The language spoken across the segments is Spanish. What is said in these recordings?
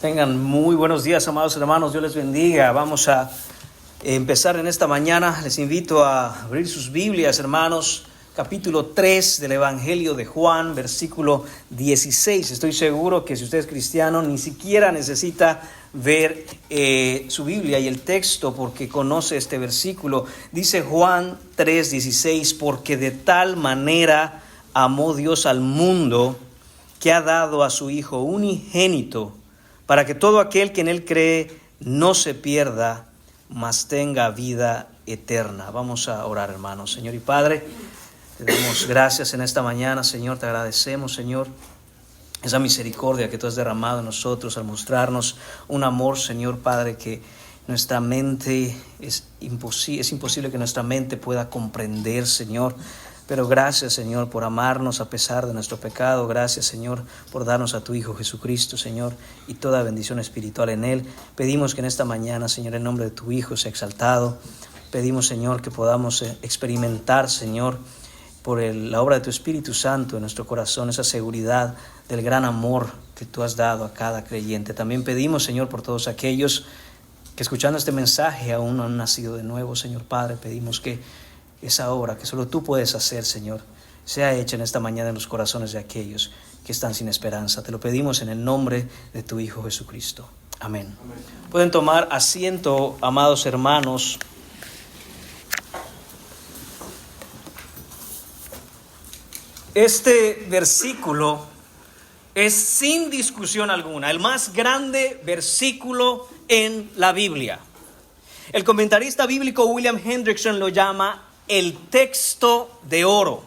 Tengan muy buenos días, amados hermanos. Dios les bendiga. Vamos a empezar en esta mañana. Les invito a abrir sus Biblias, hermanos. Capítulo 3 del Evangelio de Juan, versículo 16. Estoy seguro que si usted es cristiano, ni siquiera necesita ver su Biblia y el texto porque conoce este versículo. Dice Juan 3:16, porque de tal manera amó Dios al mundo que ha dado a su Hijo unigénito, para que todo aquel que en Él cree no se pierda, mas tenga vida eterna. Vamos a orar, hermanos. Señor y Padre, te damos gracias en esta mañana, Señor. Te agradecemos, Señor, esa misericordia que tú has derramado en nosotros al mostrarnos un amor, Señor Padre, que nuestra mente es imposible que nuestra mente pueda comprender, Señor. Pero gracias, Señor, por amarnos a pesar de nuestro pecado. Gracias, Señor, por darnos a tu Hijo Jesucristo, Señor, y toda bendición espiritual en Él. Pedimos que en esta mañana, Señor, el nombre de tu Hijo sea exaltado. Pedimos, Señor, que podamos experimentar, Señor, por la obra de tu Espíritu Santo en nuestro corazón, esa seguridad del gran amor que tú has dado a cada creyente. También pedimos, Señor, por todos aquellos que escuchando este mensaje aún no han nacido de nuevo, Señor Padre. Pedimos que esa obra que solo tú puedes hacer, Señor, sea hecha en esta mañana en los corazones de aquellos que están sin esperanza. Te lo pedimos en el nombre de tu Hijo Jesucristo. Amén. Amén. Pueden tomar asiento, amados hermanos. Este versículo es sin discusión alguna el más grande versículo en la Biblia. El comentarista bíblico William Hendrickson lo llama el texto de oro.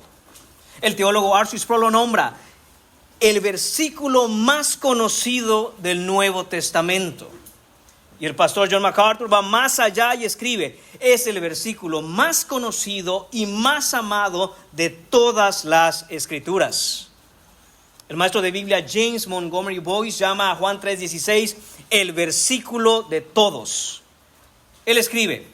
El teólogo R.C. Sproul lo nombra el versículo más conocido del Nuevo Testamento. Y el pastor John MacArthur va más allá y escribe: es el versículo más conocido y más amado de todas las Escrituras. El maestro de Biblia James Montgomery Boyce llama a Juan 3:16 el versículo de todos. Él escribe,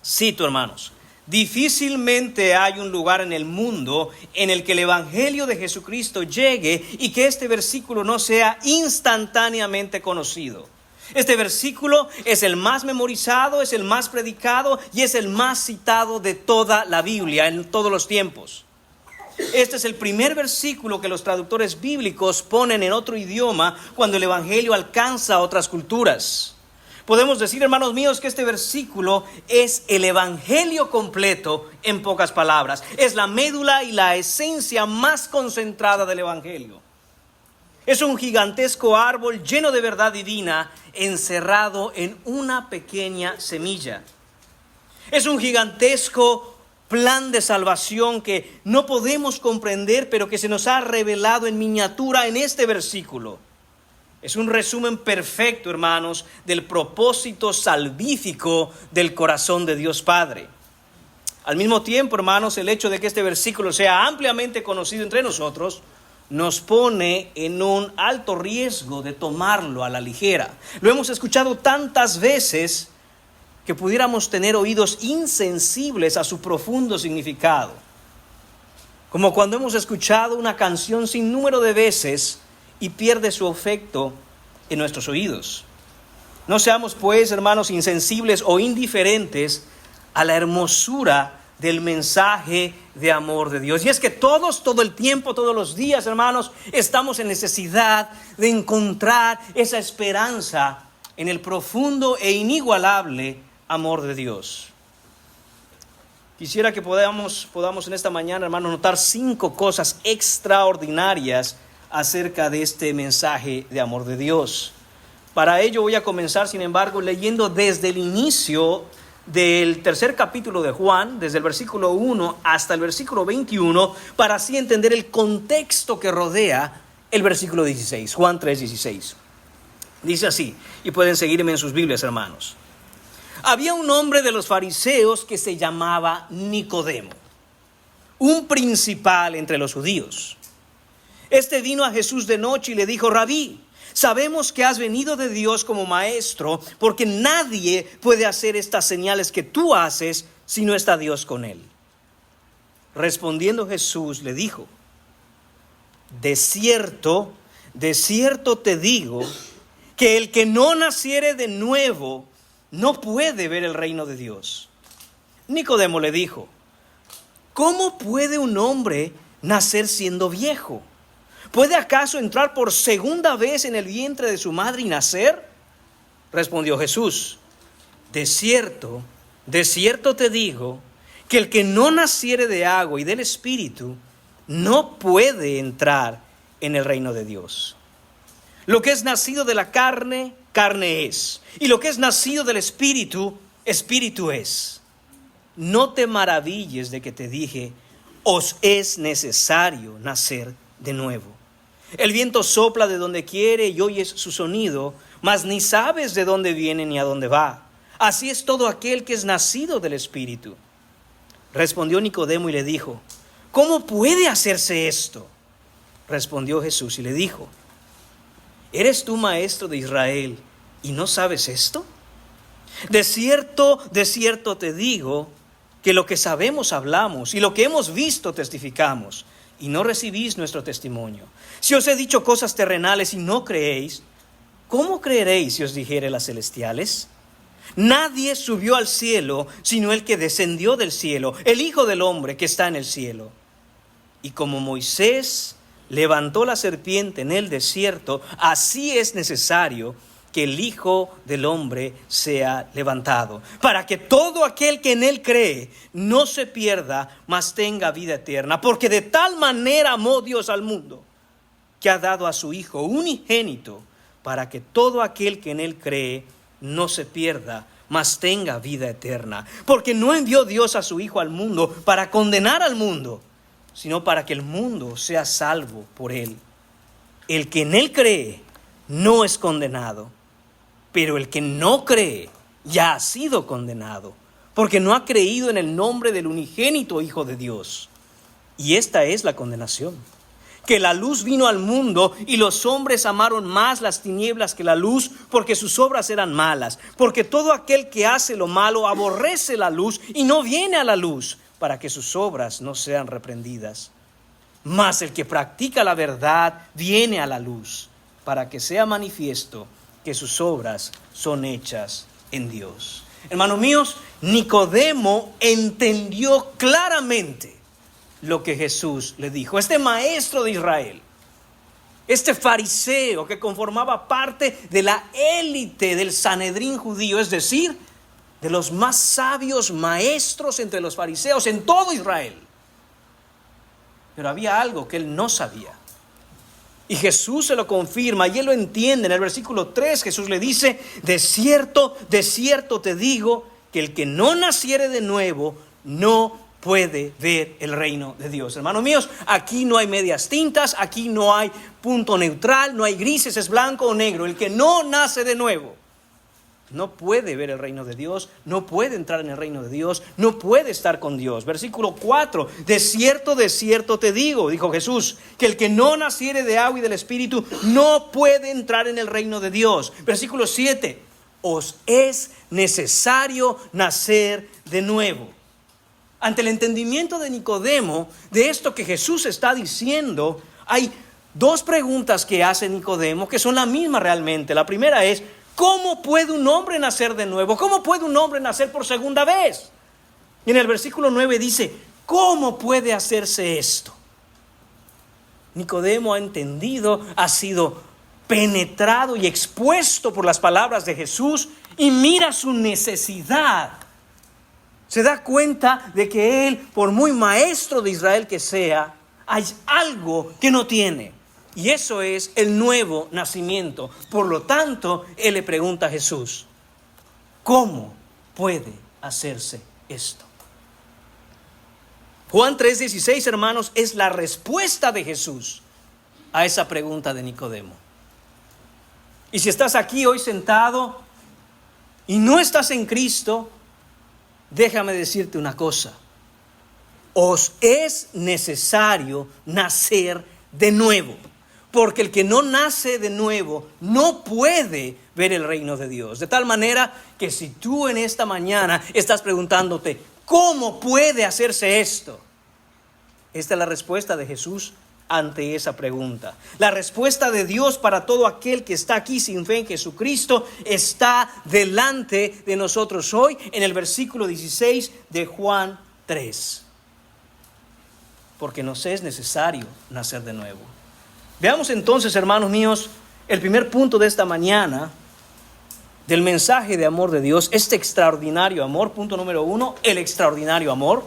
cito, hermanos: difícilmente hay un lugar en el mundo en el que el Evangelio de Jesucristo llegue y que este versículo no sea instantáneamente conocido. Este versículo es el más memorizado, es el más predicado y es el más citado de toda la Biblia en todos los tiempos. Este es el primer versículo que los traductores bíblicos ponen en otro idioma cuando el Evangelio alcanza otras culturas. Podemos decir, hermanos míos, que este versículo es el Evangelio completo en pocas palabras. Es la médula y la esencia más concentrada del Evangelio. Es un gigantesco árbol lleno de verdad divina encerrado en una pequeña semilla. Es un gigantesco plan de salvación que no podemos comprender, pero que se nos ha revelado en miniatura en este versículo. Es un resumen perfecto, hermanos, del propósito salvífico del corazón de Dios Padre. Al mismo tiempo, hermanos, el hecho de que este versículo sea ampliamente conocido entre nosotros nos pone en un alto riesgo de tomarlo a la ligera. Lo hemos escuchado tantas veces que pudiéramos tener oídos insensibles a su profundo significado. Como cuando hemos escuchado una canción sin número de veces y pierde su efecto en nuestros oídos. No seamos, pues, hermanos, insensibles o indiferentes a la hermosura del mensaje de amor de Dios. Y es que todos, todo el tiempo, todos los días, hermanos, estamos en necesidad de encontrar esa esperanza en el profundo e inigualable amor de Dios. Quisiera que podamos en esta mañana, hermanos, notar 5 cosas extraordinarias acerca de este mensaje de amor de Dios. Para ello voy a comenzar, sin embargo, leyendo desde el inicio del tercer capítulo de Juan, desde el versículo 1 hasta el versículo 21, para así entender el contexto que rodea el versículo 16, Juan 3:16. Dice así, y pueden seguirme en sus Biblias, hermanos. Había un hombre de los fariseos que se llamaba Nicodemo, un principal entre los judíos. Este vino a Jesús de noche y le dijo: Rabí, sabemos que has venido de Dios como maestro, porque nadie puede hacer estas señales que tú haces si no está Dios con él. Respondiendo Jesús le dijo: de cierto te digo que el que no naciere de nuevo no puede ver el reino de Dios. Nicodemo le dijo: ¿cómo puede un hombre nacer siendo viejo? ¿Puede acaso entrar por segunda vez en el vientre de su madre y nacer? Respondió Jesús: de cierto te digo, que el que no naciere de agua y del Espíritu no puede entrar en el reino de Dios. Lo que es nacido de la carne, carne es, y lo que es nacido del Espíritu, Espíritu es. No te maravilles de que te dije: os es necesario nacer de nuevo. El viento sopla de donde quiere y oyes su sonido, mas ni sabes de dónde viene ni a dónde va. Así es todo aquel que es nacido del Espíritu. Respondió Nicodemo y le dijo: ¿cómo puede hacerse esto? Respondió Jesús y le dijo: ¿eres tú maestro de Israel y no sabes esto? De cierto te digo, que lo que sabemos hablamos y lo que hemos visto testificamos, y no recibís nuestro testimonio. Si os he dicho cosas terrenales y no creéis, ¿cómo creeréis si os dijere las celestiales? Nadie subió al cielo sino el que descendió del cielo, el Hijo del Hombre que está en el cielo. Y como Moisés levantó la serpiente en el desierto, así es necesario que el Hijo del Hombre sea levantado, para que todo aquel que en él cree no se pierda, mas tenga vida eterna. Porque de tal manera amó Dios al mundo, que ha dado a su Hijo unigénito, para que todo aquel que en él cree no se pierda, mas tenga vida eterna. Porque no envió Dios a su Hijo al mundo para condenar al mundo, sino para que el mundo sea salvo por él. El que en él cree no es condenado, pero el que no cree ya ha sido condenado, porque no ha creído en el nombre del unigénito Hijo de Dios. Y esta es la condenación: que la luz vino al mundo y los hombres amaron más las tinieblas que la luz, porque sus obras eran malas. Porque todo aquel que hace lo malo aborrece la luz y no viene a la luz, para que sus obras no sean reprendidas. Mas el que practica la verdad viene a la luz, para que sea manifiesto que sus obras son hechas en Dios. Hermanos míos, Nicodemo entendió claramente lo que Jesús le dijo. Este maestro de Israel, este fariseo que conformaba parte de la élite del Sanedrín judío, es decir, de los más sabios maestros entre los fariseos en todo Israel. Pero había algo que él no sabía. Y Jesús se lo confirma y él lo entiende. En el versículo 3 Jesús le dice: de cierto te digo, que el que no naciere de nuevo no puede ver el reino de Dios. Hermanos míos, aquí no hay medias tintas, aquí no hay punto neutral, no hay grises, es blanco o negro. El que no nace de nuevo no puede ver el reino de Dios, no puede entrar en el reino de Dios, no puede estar con Dios. Versículo 4, de cierto te digo, dijo Jesús, que el que no naciere de agua y del Espíritu no puede entrar en el reino de Dios. Versículo 7, os es necesario nacer de nuevo. Ante el entendimiento de Nicodemo de esto que Jesús está diciendo, hay dos preguntas que hace Nicodemo que son la misma realmente. La primera es: ¿cómo puede un hombre nacer de nuevo? ¿Cómo puede un hombre nacer por segunda vez? Y en el versículo 9 dice: ¿cómo puede hacerse esto? Nicodemo ha entendido, ha sido penetrado y expuesto por las palabras de Jesús y mira su necesidad. Se da cuenta de que él, por muy maestro de Israel que sea, hay algo que no tiene. Y eso es el nuevo nacimiento. Por lo tanto, él le pregunta a Jesús: ¿cómo puede hacerse esto? Juan 3:16, hermanos, es la respuesta de Jesús a esa pregunta de Nicodemo. Y si estás aquí hoy sentado y no estás en Cristo, déjame decirte una cosa: os es necesario nacer de nuevo. Porque el que no nace de nuevo no puede ver el reino de Dios. De tal manera que si tú en esta mañana estás preguntándote: ¿cómo puede hacerse esto? Esta es la respuesta de Jesús ante esa pregunta. La respuesta de Dios para todo aquel que está aquí sin fe en Jesucristo está delante de nosotros hoy en el versículo 16 de Juan 3. Porque nos es necesario nacer de nuevo. Veamos entonces, hermanos míos, el primer punto de esta mañana del mensaje de amor de Dios, este extraordinario amor. Punto número 1, el extraordinario amor.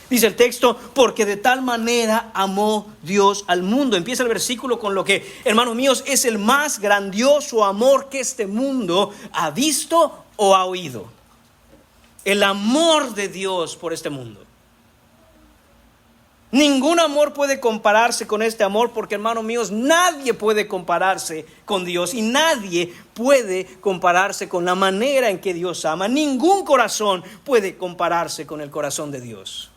Dice el texto, porque de tal manera amó Dios al mundo. Empieza el versículo con lo que, hermanos míos, es el más grandioso amor que este mundo ha visto o ha oído. El amor de Dios por este mundo. Ningún amor puede compararse con este amor, porque, hermanos míos, nadie puede compararse con Dios y nadie puede compararse con la manera en que Dios ama. Ningún corazón puede compararse con el corazón de Dios.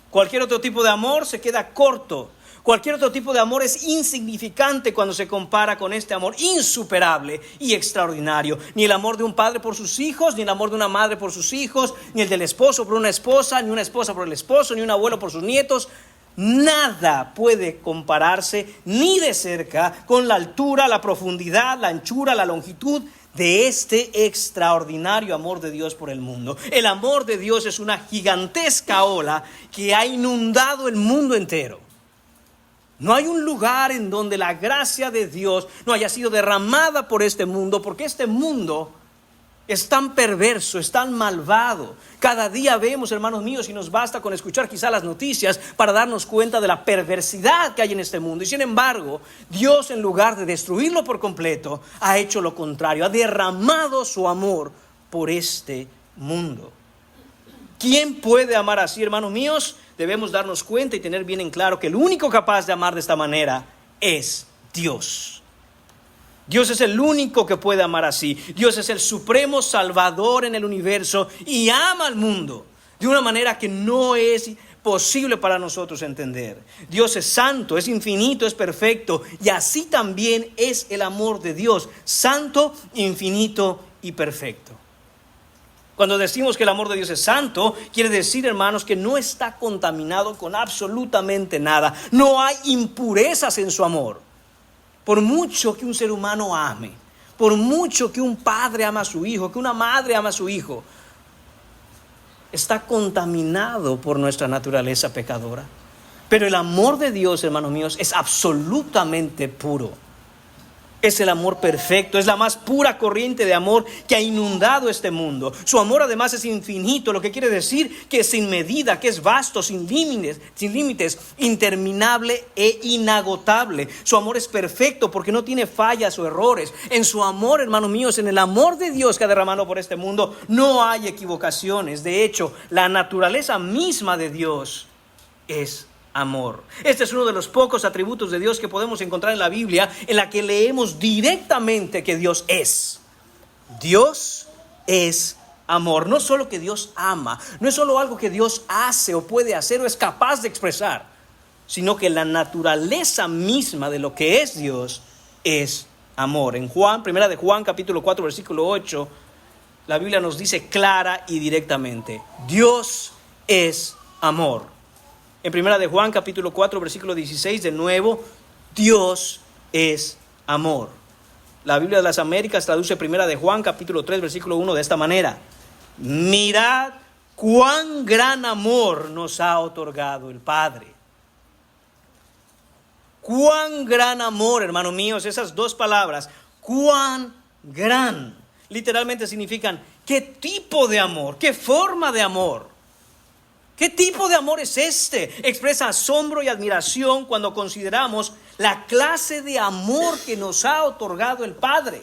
Cualquier otro tipo de amor se queda corto. Cualquier otro tipo de amor es insignificante cuando se compara con este amor insuperable y extraordinario. Ni el amor de un padre por sus hijos, ni el amor de una madre por sus hijos, ni el del esposo por una esposa, ni una esposa por el esposo, ni un abuelo por sus nietos. Nada puede compararse ni de cerca con la altura, la profundidad, la anchura, la longitud de este extraordinario amor de Dios por el mundo. El amor de Dios es una gigantesca ola que ha inundado el mundo entero. No hay un lugar en donde la gracia de Dios no haya sido derramada por este mundo, porque este mundo es tan perverso, es tan malvado. Cada día vemos, hermanos míos, y nos basta con escuchar quizá las noticias para darnos cuenta de la perversidad que hay en este mundo. Y sin embargo, Dios, en lugar de destruirlo por completo, ha hecho lo contrario, ha derramado su amor por este mundo. ¿Quién puede amar así, hermanos míos? Debemos darnos cuenta y tener bien en claro que el único capaz de amar de esta manera es Dios. Dios es el único que puede amar así. Dios es el supremo salvador en el universo y ama al mundo de una manera que no es posible para nosotros entender. Dios es santo, es infinito, es perfecto, y así también es el amor de Dios, santo, infinito y perfecto. Cuando decimos que el amor de Dios es santo, quiere decir, hermanos, que no está contaminado con absolutamente nada. No hay impurezas en su amor. Por mucho que un ser humano ame, por mucho que un padre ama a su hijo, que una madre ama a su hijo, está contaminado por nuestra naturaleza pecadora. Pero el amor de Dios, hermanos míos, es absolutamente puro. Es el amor perfecto, es la más pura corriente de amor que ha inundado este mundo. Su amor además es infinito, lo que quiere decir que es sin medida, que es vasto, sin límites, interminable e inagotable. Su amor es perfecto porque no tiene fallas o errores. En su amor, hermanos míos, en el amor de Dios que ha derramado por este mundo, no hay equivocaciones. De hecho, la naturaleza misma de Dios es amor. Este es uno de los pocos atributos de Dios que podemos encontrar en la Biblia, en la que leemos directamente que Dios es. Dios es amor. No solo que Dios ama, no es solo algo que Dios hace o puede hacer o es capaz de expresar, sino que la naturaleza misma de lo que es Dios es amor. En primera de Juan, capítulo 4, versículo 8, la Biblia nos dice clara y directamente: Dios es amor. En primera de Juan, capítulo 4, versículo 16, de nuevo, Dios es amor. La Biblia de las Américas traduce primera de Juan, capítulo 3, versículo 1 de esta manera: mirad cuán gran amor nos ha otorgado el Padre. Cuán gran amor, hermanos míos, esas dos palabras, cuán gran, literalmente significan qué tipo de amor, qué forma de amor. ¿Qué tipo de amor es este? Expresa asombro y admiración cuando consideramos la clase de amor que nos ha otorgado el Padre.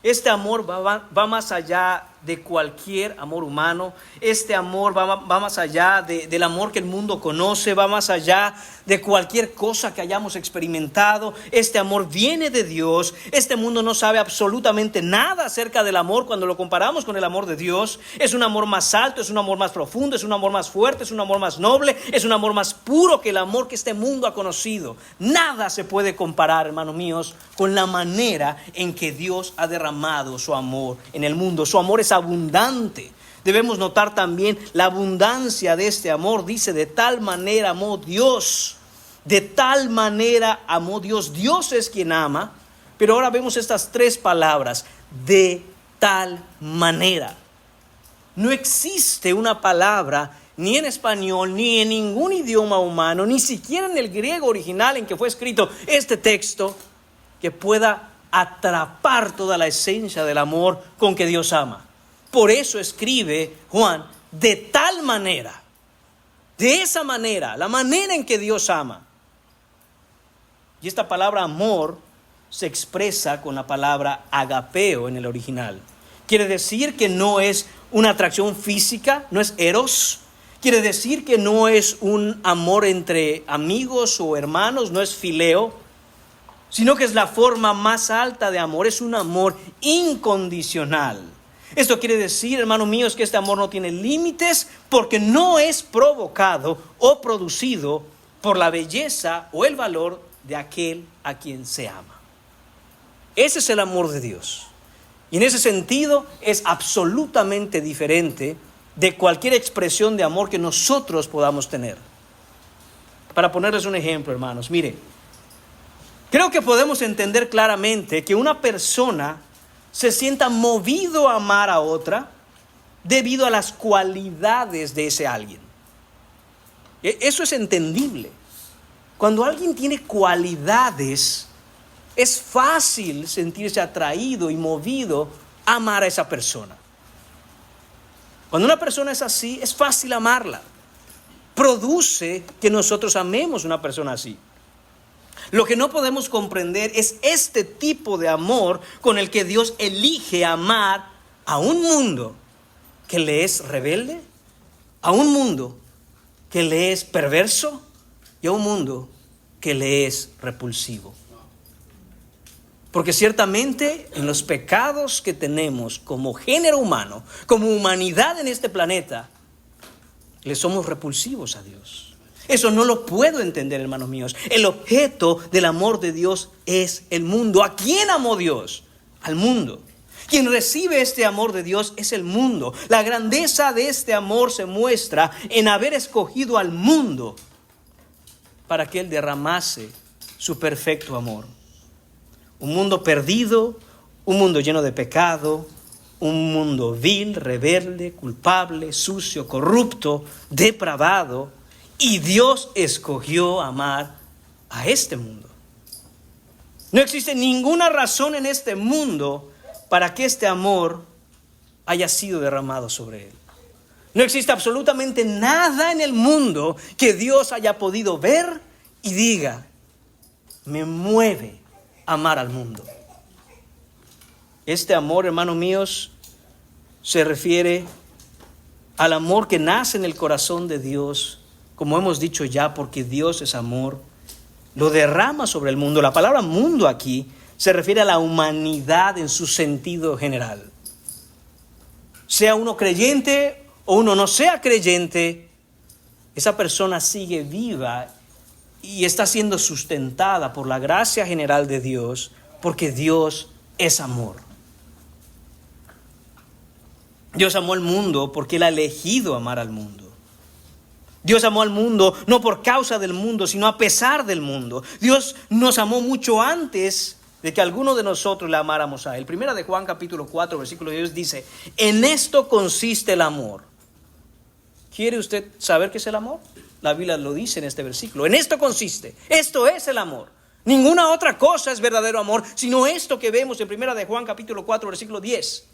Este amor va más allá de cualquier amor humano. Este amor va más allá del amor que el mundo conoce, va más allá de cualquier cosa que hayamos experimentado. Este amor viene de Dios. Este mundo no sabe absolutamente nada acerca del amor cuando lo comparamos con el amor de Dios. Es un amor más alto, es un amor más profundo, es un amor más fuerte, es un amor más noble, es un amor más puro que el amor que este mundo ha conocido. Nada se puede comparar, hermanos míos, con la manera en que Dios ha derramado su amor en el mundo. Su amor es abundante. Debemos notar también la abundancia de este amor. Dice: de tal manera amó Dios. De tal manera amó Dios. Dios es quien ama, pero ahora vemos estas tres palabras, de tal manera. No existe una palabra ni en español, ni en ningún idioma humano, ni siquiera en el griego original en que fue escrito este texto, que pueda atrapar toda la esencia del amor con que Dios ama. Por eso escribe Juan, de tal manera, de esa manera, la manera en que Dios ama. Y esta palabra amor se expresa con la palabra agapeo en el original. Quiere decir que no es una atracción física, no es eros. Quiere decir que no es un amor entre amigos o hermanos, no es fileo, sino que es la forma más alta de amor, es un amor incondicional. Esto quiere decir, hermanos míos, que este amor no tiene límites porque no es provocado o producido por la belleza o el valor de aquel a quien se ama. Ese es el amor de Dios. Y en ese sentido es absolutamente diferente de cualquier expresión de amor que nosotros podamos tener. Para ponerles un ejemplo, hermanos, mire, creo que podemos entender claramente que una persona se sienta movido a amar a otra debido a las cualidades de ese alguien. Eso es entendible. Cuando alguien tiene cualidades, es fácil sentirse atraído y movido a amar a esa persona. Cuando una persona es así, es fácil amarla. Produce que nosotros amemos a una persona así. Lo que no podemos comprender es este tipo de amor con el que Dios elige amar a un mundo que le es rebelde, a un mundo que le es perverso y a un mundo que le es repulsivo. Porque ciertamente en los pecados que tenemos como género humano, como humanidad en este planeta, le somos repulsivos a Dios. Eso no lo puedo entender, hermanos míos. El objeto del amor de Dios es el mundo. ¿A quién amó Dios? Al mundo. Quien recibe este amor de Dios es el mundo. La grandeza de este amor se muestra en haber escogido al mundo para que Él derramase su perfecto amor. Un mundo perdido, un mundo lleno de pecado, un mundo vil, rebelde, culpable, sucio, corrupto, depravado. Y Dios escogió amar a este mundo. No existe ninguna razón en este mundo para que este amor haya sido derramado sobre él. No existe absolutamente nada en el mundo que Dios haya podido ver y diga, me mueve amar al mundo. Este amor, hermanos míos, se refiere al amor que nace en el corazón de Dios, como hemos dicho ya, porque Dios es amor, lo derrama sobre el mundo. La palabra mundo aquí se refiere a la humanidad en su sentido general. Sea uno creyente o uno no sea creyente, esa persona sigue viva y está siendo sustentada por la gracia general de Dios, porque Dios es amor. Dios amó al mundo porque Él ha elegido amar al mundo. Dios amó al mundo no por causa del mundo, sino a pesar del mundo. Dios nos amó mucho antes de que alguno de nosotros le amáramos a Él. Primera de Juan capítulo 4, versículo 10 dice, en esto consiste el amor. ¿Quiere usted saber qué es el amor? La Biblia lo dice en este versículo. En esto consiste. Esto es el amor. Ninguna otra cosa es verdadero amor, sino esto que vemos en Primera de Juan capítulo 4, versículo 10.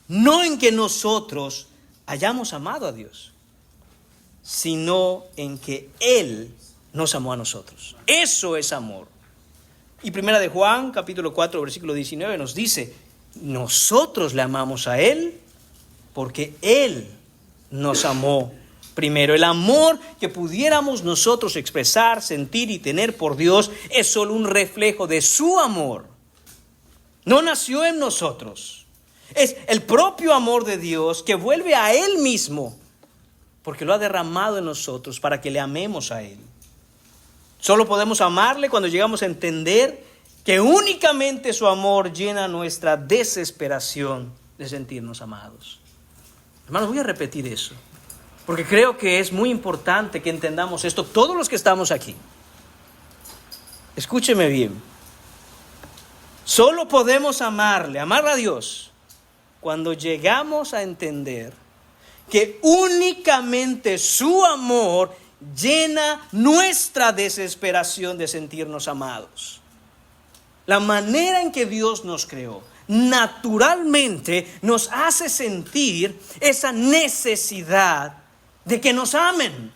No en que nosotros hayamos amado a Dios, sino en que Él nos amó a nosotros. Eso es amor. Y Primera de Juan capítulo 4, versículo 19 nos dice, nosotros le amamos a Él porque Él nos amó primero. El amor que pudiéramos nosotros expresar, sentir y tener por Dios es solo un reflejo de su amor. No nació en nosotros. Es el propio amor de Dios que vuelve a Él mismo, porque lo ha derramado en nosotros para que le amemos a Él. Solo podemos amarle cuando llegamos a entender que únicamente su amor llena nuestra desesperación de sentirnos amados. Hermanos, voy a repetir eso, porque creo que es muy importante que entendamos esto, todos los que estamos aquí. escúcheme bien, solo podemos amar a Dios, cuando llegamos a entender que únicamente su amor llena nuestra desesperación de sentirnos amados. La manera en que Dios nos creó naturalmente nos hace sentir esa necesidad de que nos amen.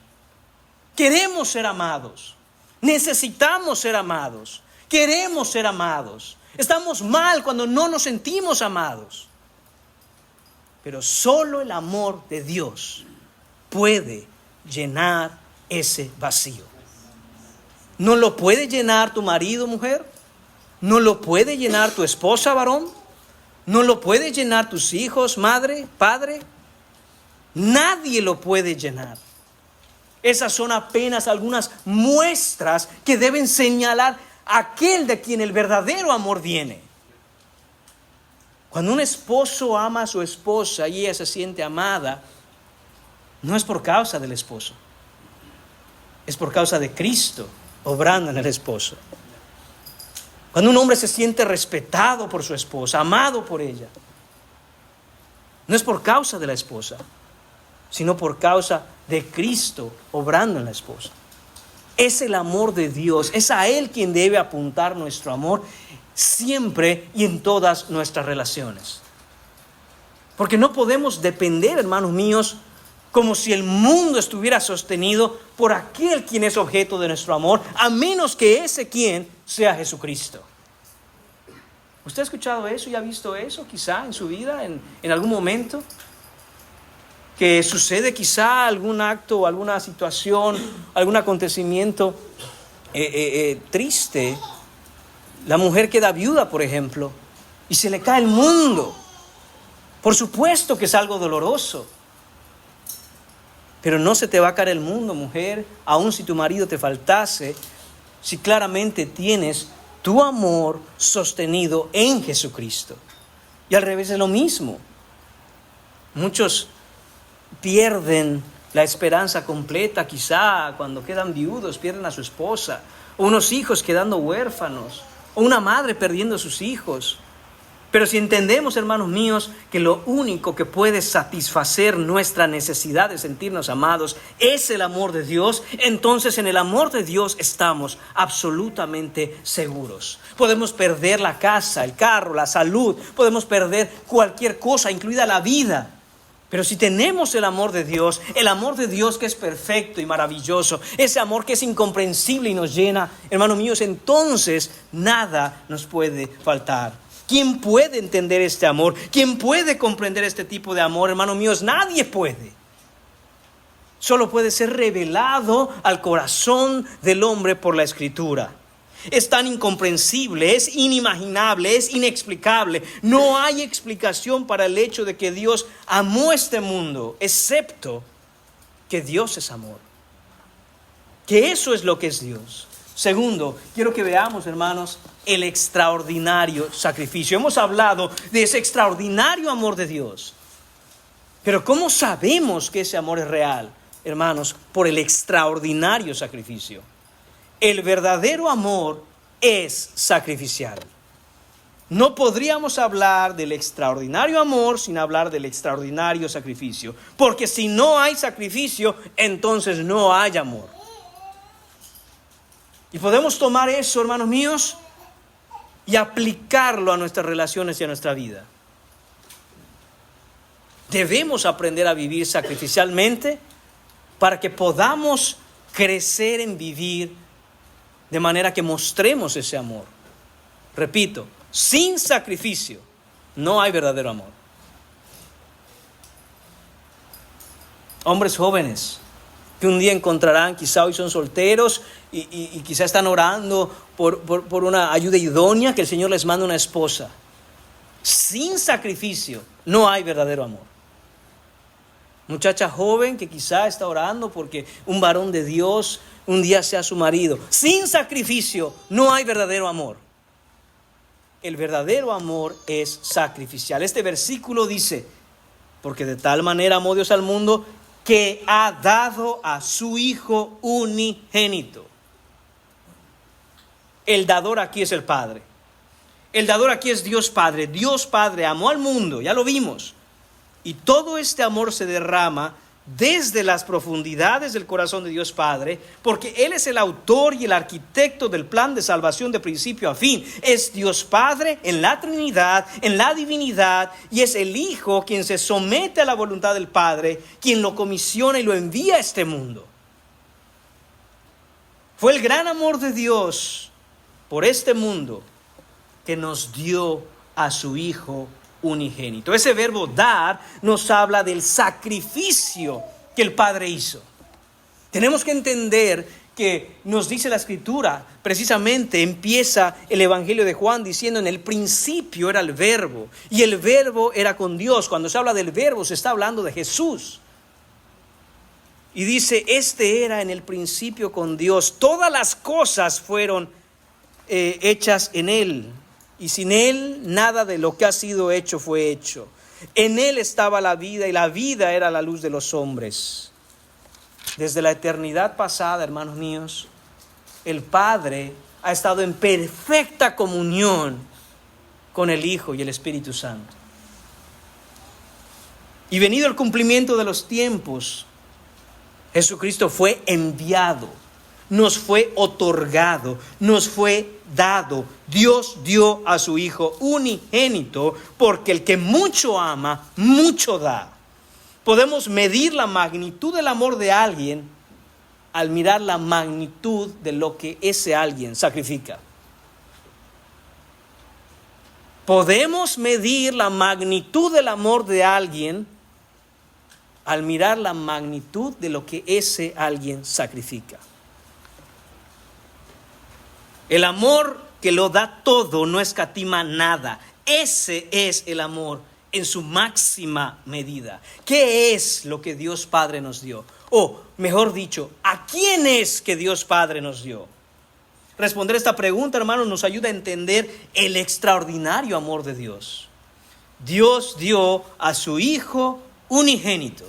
Queremos ser amados, necesitamos ser amados, queremos ser amados. Estamos mal cuando no nos sentimos amados. Pero solo el amor de Dios puede llenar ese vacío. ¿No lo puede llenar tu marido, mujer? ¿No lo puede llenar tu esposa, varón? ¿No lo puede llenar tus hijos, madre, padre? Nadie lo puede llenar. Esas son apenas algunas muestras que deben señalar a aquel de quien el verdadero amor viene. Cuando un esposo ama a su esposa y ella se siente amada, no es por causa del esposo, es por causa de Cristo obrando en el esposo. Cuando un hombre se siente respetado por su esposa, amado por ella, no es por causa de la esposa, sino por causa de Cristo obrando en la esposa. Es el amor de Dios, es a Él quien debe apuntar nuestro amor siempre y en todas nuestras relaciones. Porque no podemos depender, hermanos míos, como si el mundo estuviera sostenido por aquel quien es objeto de nuestro amor, a menos que ese quien sea Jesucristo. ¿Usted ha escuchado eso y ha visto eso quizá en su vida, en algún momento? Que sucede quizá algún acto, alguna situación, algún acontecimiento triste. La mujer queda viuda, por ejemplo, y se le cae el mundo. Por supuesto que es algo doloroso. Pero no se te va a caer el mundo, mujer, aun si tu marido te faltase, si claramente tienes tu amor sostenido en Jesucristo. Y al revés es lo mismo. Muchos pierden la esperanza completa quizá cuando quedan viudos, pierden a su esposa, o unos hijos quedando huérfanos, o una madre perdiendo a sus hijos. Pero si entendemos, hermanos míos, que lo único que puede satisfacer nuestra necesidad de sentirnos amados es el amor de Dios, entonces en el amor de Dios estamos absolutamente seguros. Podemos perder la casa, el carro, la salud, podemos perder cualquier cosa, incluida la vida. Pero si tenemos el amor de Dios que es perfecto y maravilloso, ese amor que es incomprensible y nos llena, hermanos míos, entonces nada nos puede faltar. ¿Quién puede entender este amor? ¿Quién puede comprender este tipo de amor, hermanos míos? Nadie puede. Solo puede ser revelado al corazón del hombre por la Escritura. Es tan incomprensible, es inimaginable, es inexplicable. No hay explicación para el hecho de que Dios amó este mundo, excepto que Dios es amor. Que eso es lo que es Dios. Segundo, quiero que veamos, hermanos, el extraordinario sacrificio. Hemos hablado de ese extraordinario amor de Dios. Pero ¿cómo sabemos que ese amor es real, hermanos? Por el extraordinario sacrificio. El verdadero amor es sacrificial. No podríamos hablar del extraordinario amor sin hablar del extraordinario sacrificio. Porque si no hay sacrificio, entonces no hay amor. Y podemos tomar eso, hermanos míos, y aplicarlo a nuestras relaciones y a nuestra vida. Debemos aprender a vivir sacrificialmente para que podamos crecer en vivir de manera que mostremos ese amor. Repito, sin sacrificio no hay verdadero amor. Hombres jóvenes que un día encontrarán, quizá hoy son solteros y quizá están orando por una ayuda idónea, que el Señor les mande una esposa. Sin sacrificio no hay verdadero amor. Muchacha joven que quizá está orando porque un varón de Dios un día sea su marido. Sin sacrificio no hay verdadero amor. El verdadero amor es sacrificial. Este versículo dice, porque de tal manera amó Dios al mundo que ha dado a su Hijo unigénito. el dador aquí es el Padre. El dador aquí es Dios Padre. Dios Padre amó al mundo, ya lo vimos. Y todo este amor se derrama desde las profundidades del corazón de Dios Padre, porque Él es el autor y el arquitecto del plan de salvación de principio a fin. Es Dios Padre en la Trinidad, en la divinidad, y es el Hijo quien se somete a la voluntad del Padre, quien lo comisiona y lo envía a este mundo. Fue el gran amor de Dios por este mundo que nos dio a su Hijo unigénito. Ese verbo dar nos habla del sacrificio que el Padre hizo. Tenemos que entender que nos dice la Escritura, precisamente empieza el Evangelio de Juan diciendo: en el principio era el verbo, y el verbo era con Dios. Cuando se habla del verbo se está hablando de Jesús. Y dice: este era en el principio con Dios. Todas las cosas fueron hechas en Él, y sin Él nada de lo que ha sido hecho fue hecho. En Él estaba la vida, y la vida era la luz de los hombres. Desde la eternidad pasada, hermanos míos, el Padre ha estado en perfecta comunión con el Hijo y el Espíritu Santo. Y venido el cumplimiento de los tiempos, Jesucristo fue enviado, nos fue otorgado, nos fue dado. Dios dio a su Hijo unigénito, porque el que mucho ama, mucho da. Podemos medir la magnitud del amor de alguien al mirar la magnitud de lo que ese alguien sacrifica. Podemos medir la magnitud del amor de alguien al mirar la magnitud de lo que ese alguien sacrifica. El amor que lo da todo no escatima nada. Ese es el amor en su máxima medida. ¿Qué es lo que Dios Padre nos dio? O, mejor dicho, ¿a quién es que Dios Padre nos dio? Responder esta pregunta, hermanos, nos ayuda a entender el extraordinario amor de Dios. Dios dio a su Hijo unigénito.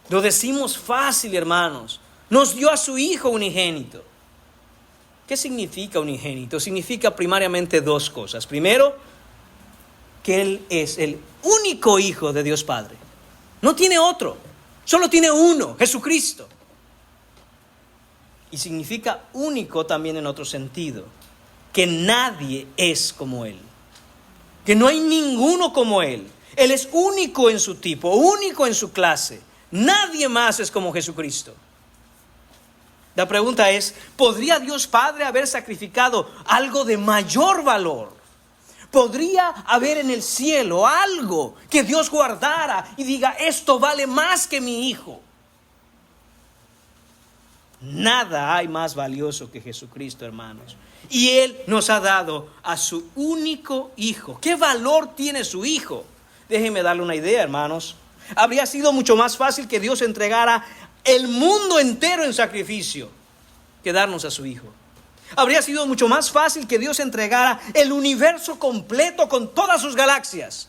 Lo decimos fácil, hermanos. Nos dio a su Hijo unigénito. ¿Qué significa unigénito? Significa primariamente dos cosas. Primero, que Él es el único Hijo de Dios Padre. No tiene otro, solo tiene uno, Jesucristo. Y significa único también en otro sentido, que nadie es como Él, que no hay ninguno como Él. Él es único en su tipo, único en su clase. Nadie más es como Jesucristo. La pregunta es: ¿podría Dios Padre haber sacrificado algo de mayor valor? ¿Podría haber en el cielo algo que Dios guardara y diga: esto vale más que mi Hijo? Nada hay más valioso que Jesucristo, hermanos. Y Él nos ha dado a su único Hijo. ¿Qué valor tiene su Hijo? Déjenme darle una idea, hermanos. Habría sido mucho más fácil que Dios entregara el mundo entero en sacrificio que darnos a su Hijo. Habría sido mucho más fácil que Dios entregara el universo completo con todas sus galaxias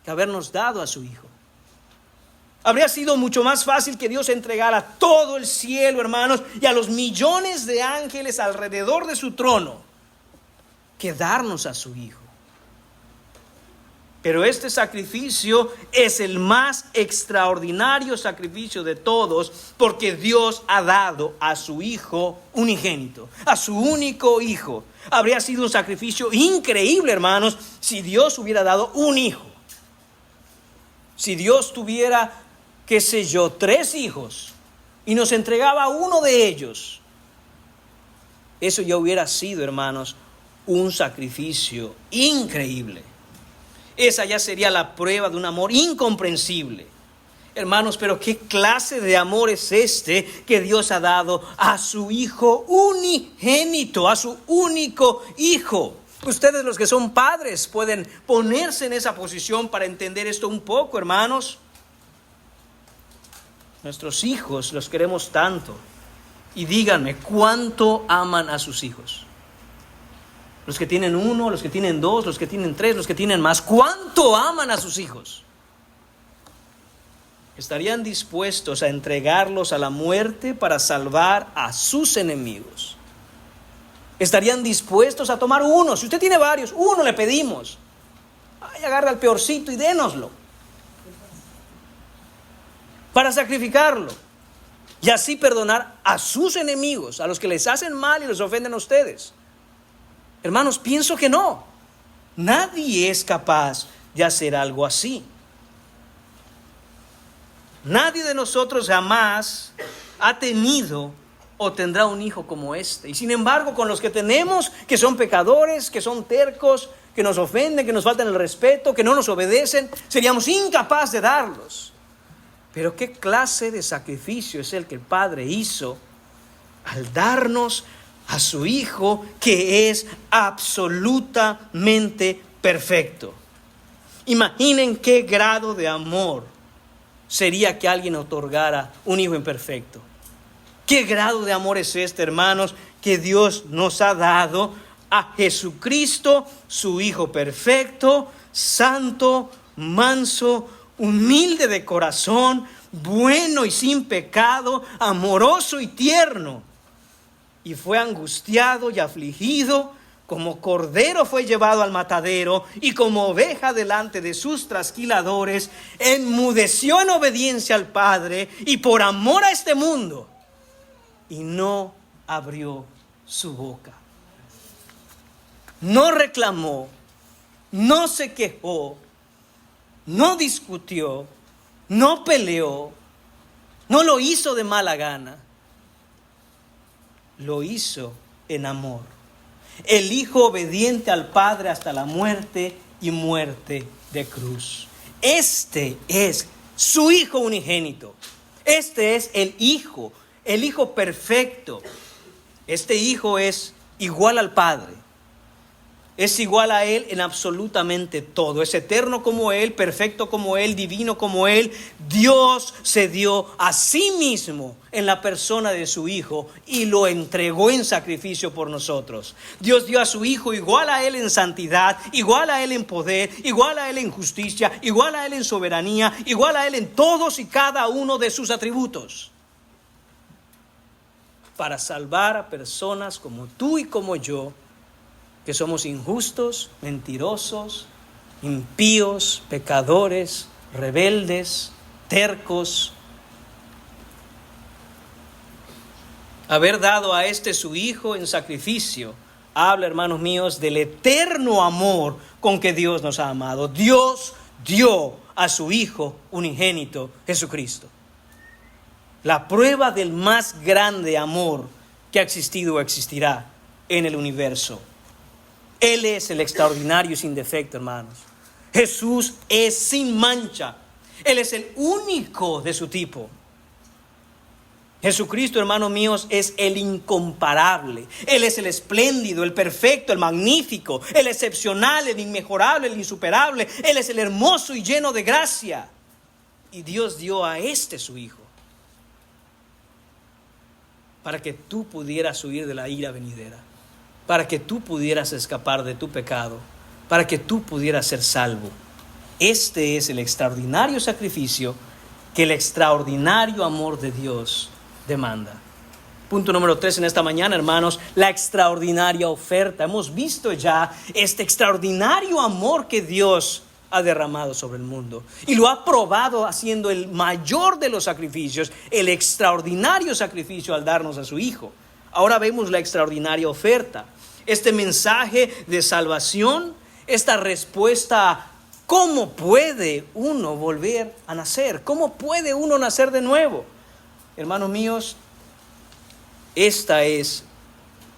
que habernos dado a su Hijo. Habría sido mucho más fácil que Dios entregara todo el cielo, hermanos, y a los millones de ángeles alrededor de su trono que darnos a su Hijo. Pero este sacrificio es el más extraordinario sacrificio de todos, porque Dios ha dado a su Hijo unigénito, a su único Hijo. Habría sido un sacrificio increíble, hermanos, si Dios hubiera dado un hijo. Si Dios tuviera, 3 hijos y nos entregaba uno de ellos, eso ya hubiera sido, hermanos, un sacrificio increíble. Esa ya sería la prueba de un amor incomprensible. Hermanos, pero ¿qué clase de amor es este que Dios ha dado a su Hijo unigénito, a su único Hijo? Ustedes, los que son padres, pueden ponerse en esa posición para entender esto un poco, hermanos. Nuestros hijos los queremos tanto. Y díganme, ¿cuánto aman a sus hijos? Los que tienen 1, los que tienen 2, los que tienen 3, los que tienen más. ¿Cuánto aman a sus hijos? ¿Estarían dispuestos a entregarlos a la muerte para salvar a sus enemigos? ¿Estarían dispuestos a tomar uno? Si usted tiene varios, uno le pedimos. Ay, agarra al peorcito y dénoslo. Para sacrificarlo. Y así perdonar a sus enemigos, a los que les hacen mal y los ofenden a ustedes. Hermanos, pienso que no. Nadie es capaz de hacer algo así. Nadie de nosotros jamás ha tenido o tendrá un hijo como este. Y sin embargo, con los que tenemos, que son pecadores, que son tercos, que nos ofenden, que nos faltan el respeto, que no nos obedecen, seríamos incapaces de darlos. Pero ¿qué clase de sacrificio es el que el Padre hizo al darnos a su Hijo, que es absolutamente perfecto? Imaginen qué grado de amor sería que alguien otorgara un hijo imperfecto. ¿Qué grado de amor es este, hermanos, que Dios nos ha dado a Jesucristo, su Hijo perfecto, santo, manso, humilde de corazón, bueno y sin pecado, amoroso y tierno? Y fue angustiado y afligido, como cordero fue llevado al matadero, y como oveja delante de sus trasquiladores, enmudeció en obediencia al Padre y por amor a este mundo, y no abrió su boca. No reclamó, no se quejó, no discutió, no peleó, no lo hizo de mala gana, lo hizo en amor. El Hijo obediente al Padre hasta la muerte y muerte de cruz. Este es su Hijo unigénito. Este es el Hijo perfecto. Este Hijo es igual al Padre. Es igual a Él en absolutamente todo. Es eterno como Él, perfecto como Él, divino como Él. Dios se dio a sí mismo en la persona de su Hijo y lo entregó en sacrificio por nosotros. Dios dio a su Hijo igual a Él en santidad, igual a Él en poder, igual a Él en justicia, igual a Él en soberanía, igual a Él en todos y cada uno de sus atributos, para salvar a personas como tú y como yo, que somos injustos, mentirosos, impíos, pecadores, rebeldes, tercos. Haber dado a este su Hijo en sacrificio habla, hermanos míos, del eterno amor con que Dios nos ha amado. Dios dio a su Hijo unigénito, Jesucristo. La prueba del más grande amor que ha existido o existirá en el universo. Él es el extraordinario y sin defecto, hermanos. Jesús es sin mancha. Él es el único de su tipo. Jesucristo, hermanos míos, es el incomparable. Él es el espléndido, el perfecto, el magnífico, el excepcional, el inmejorable, el insuperable. Él es el hermoso y lleno de gracia. Y Dios dio a este su Hijo para que tú pudieras huir de la ira venidera, para que tú pudieras escapar de tu pecado, para que tú pudieras ser salvo. Este es el extraordinario sacrificio que el extraordinario amor de Dios demanda. Punto número 3 en esta mañana, hermanos, la extraordinaria oferta. Hemos visto ya este extraordinario amor que Dios ha derramado sobre el mundo y lo ha probado haciendo el mayor de los sacrificios, el extraordinario sacrificio al darnos a su Hijo. Ahora vemos la extraordinaria oferta, este mensaje de salvación, esta respuesta a cómo puede uno volver a nacer, cómo puede uno nacer de nuevo. Hermanos míos, esta es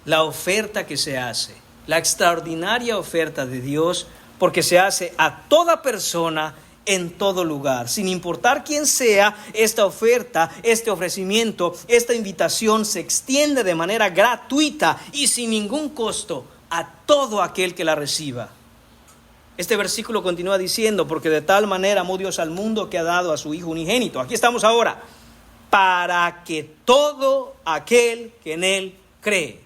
la oferta que se hace, la extraordinaria oferta de Dios, porque se hace a toda persona en todo lugar, sin importar quién sea. Esta oferta, este ofrecimiento, esta invitación se extiende de manera gratuita y sin ningún costo a todo aquel que la reciba. Este versículo continúa diciendo: porque de tal manera amó Dios al mundo que ha dado a su Hijo unigénito. Aquí estamos ahora, para que todo aquel que en Él cree.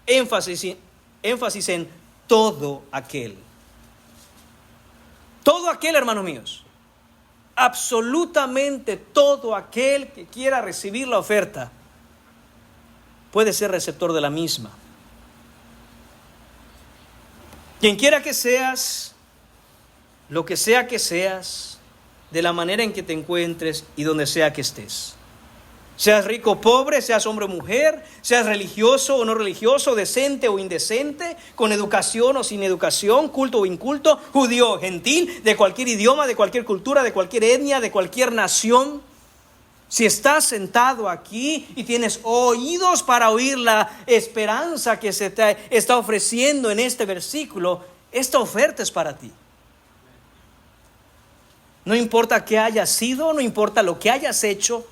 Énfasis en todo aquel. Todo aquel, hermanos míos, absolutamente todo aquel que quiera recibir la oferta puede ser receptor de la misma. Quien quiera que seas, lo que sea que seas, de la manera en que te encuentres y donde sea que estés. Seas rico o pobre, seas hombre o mujer, seas religioso o no religioso, decente o indecente, con educación o sin educación, culto o inculto, judío o gentil, de cualquier idioma, de cualquier cultura, de cualquier etnia, de cualquier nación. Si estás sentado aquí y tienes oídos para oír la esperanza que se te está ofreciendo en este versículo, esta oferta es para ti. No importa qué hayas sido, no importa lo que hayas hecho,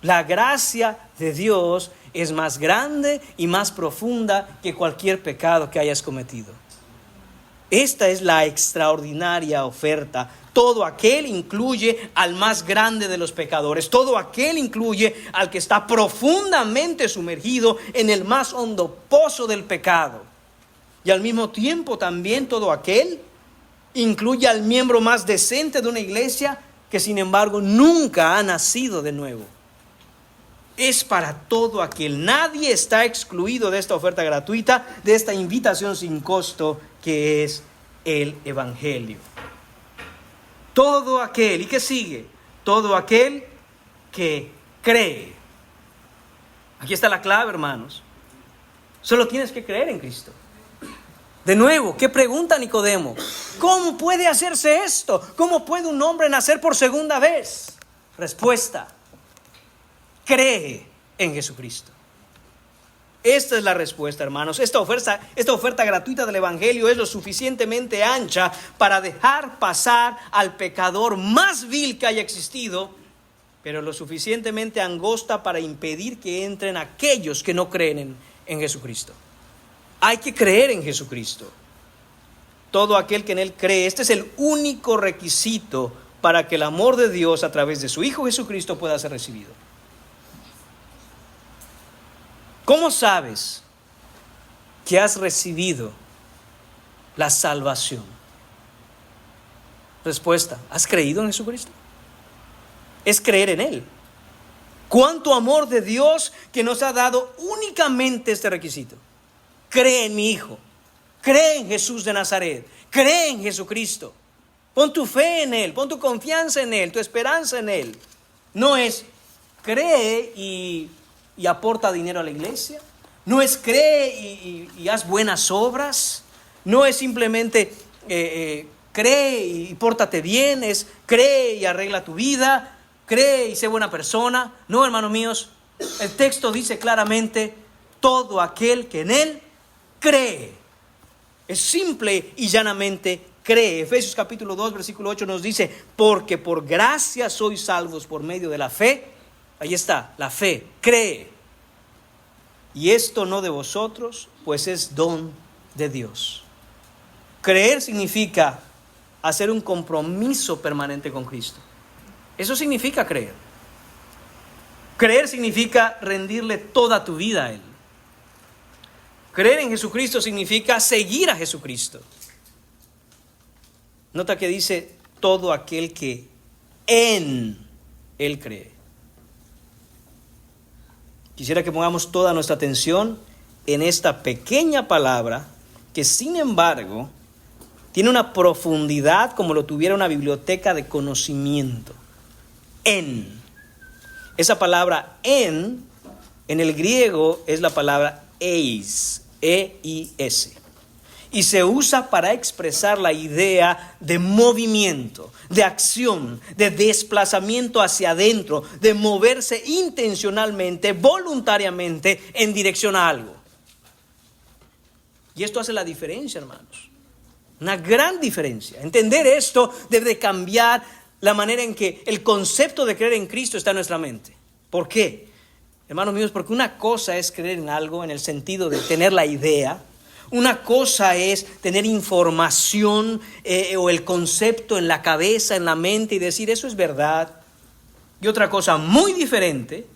la gracia de Dios es más grande y más profunda que cualquier pecado que hayas cometido. Esta es la extraordinaria oferta. Todo aquel incluye al más grande de los pecadores. Todo aquel incluye al que está profundamente sumergido en el más hondo pozo del pecado. Y al mismo tiempo también todo aquel incluye al miembro más decente de una iglesia que sin embargo nunca ha nacido de nuevo. Es para todo aquel. Nadie está excluido de esta oferta gratuita, de esta invitación sin costo que es el Evangelio. Todo aquel, ¿y qué sigue? Todo aquel que cree. Aquí está la clave, hermanos. Solo tienes que creer en Cristo. De nuevo, ¿qué pregunta Nicodemo? ¿Cómo puede hacerse esto? ¿Cómo puede un hombre nacer por segunda vez? Respuesta: cree en Jesucristo. Esta es la respuesta, hermanos. Esta oferta gratuita del Evangelio es lo suficientemente ancha para dejar pasar al pecador más vil que haya existido, pero lo suficientemente angosta para impedir que entren aquellos que no creen en Jesucristo. Hay que creer en Jesucristo. Todo aquel que en Él cree, este es el único requisito para que el amor de Dios a través de su Hijo Jesucristo pueda ser recibido. ¿Cómo sabes que has recibido la salvación? Respuesta: ¿has creído en Jesucristo? Es creer en Él. ¿Cuánto amor de Dios que nos ha dado únicamente este requisito? Cree en mi Hijo, cree en Jesús de Nazaret, cree en Jesucristo. Pon tu fe en Él, pon tu confianza en Él, tu esperanza en Él. No es cree y aporta dinero a la iglesia. No es cree y haz buenas obras. No es simplemente cree y pórtate bien. Es cree y arregla tu vida. Cree y sé buena persona. No, hermanos míos, el texto dice claramente: todo aquel que en Él cree. Es simple y llanamente cree. Efesios capítulo 2 versículo 8 nos dice: porque por gracia sois salvos por medio de la fe. Ahí está, la fe, cree. Y esto no de vosotros, pues es don de Dios. Creer significa hacer un compromiso permanente con Cristo. Eso significa creer. Creer significa rendirle toda tu vida a Él. Creer en Jesucristo significa seguir a Jesucristo. Nota que dice: todo aquel que en Él cree. Quisiera que pongamos toda nuestra atención en esta pequeña palabra que, sin embargo, tiene una profundidad como lo tuviera una biblioteca de conocimiento. En. Esa palabra en el griego es la palabra eis, E-I-S. Y se usa para expresar la idea de movimiento, de acción, de desplazamiento hacia adentro, de moverse intencionalmente, voluntariamente en dirección a algo. Y esto hace la diferencia, hermanos. Una gran diferencia. Entender esto debe cambiar la manera en que el concepto de creer en Cristo está en nuestra mente. ¿Por qué? Hermanos míos, porque una cosa es creer en algo en el sentido de tener la idea. Una cosa es tener información o el concepto en la cabeza, en la mente y decir eso es verdad. Y otra cosa muy diferente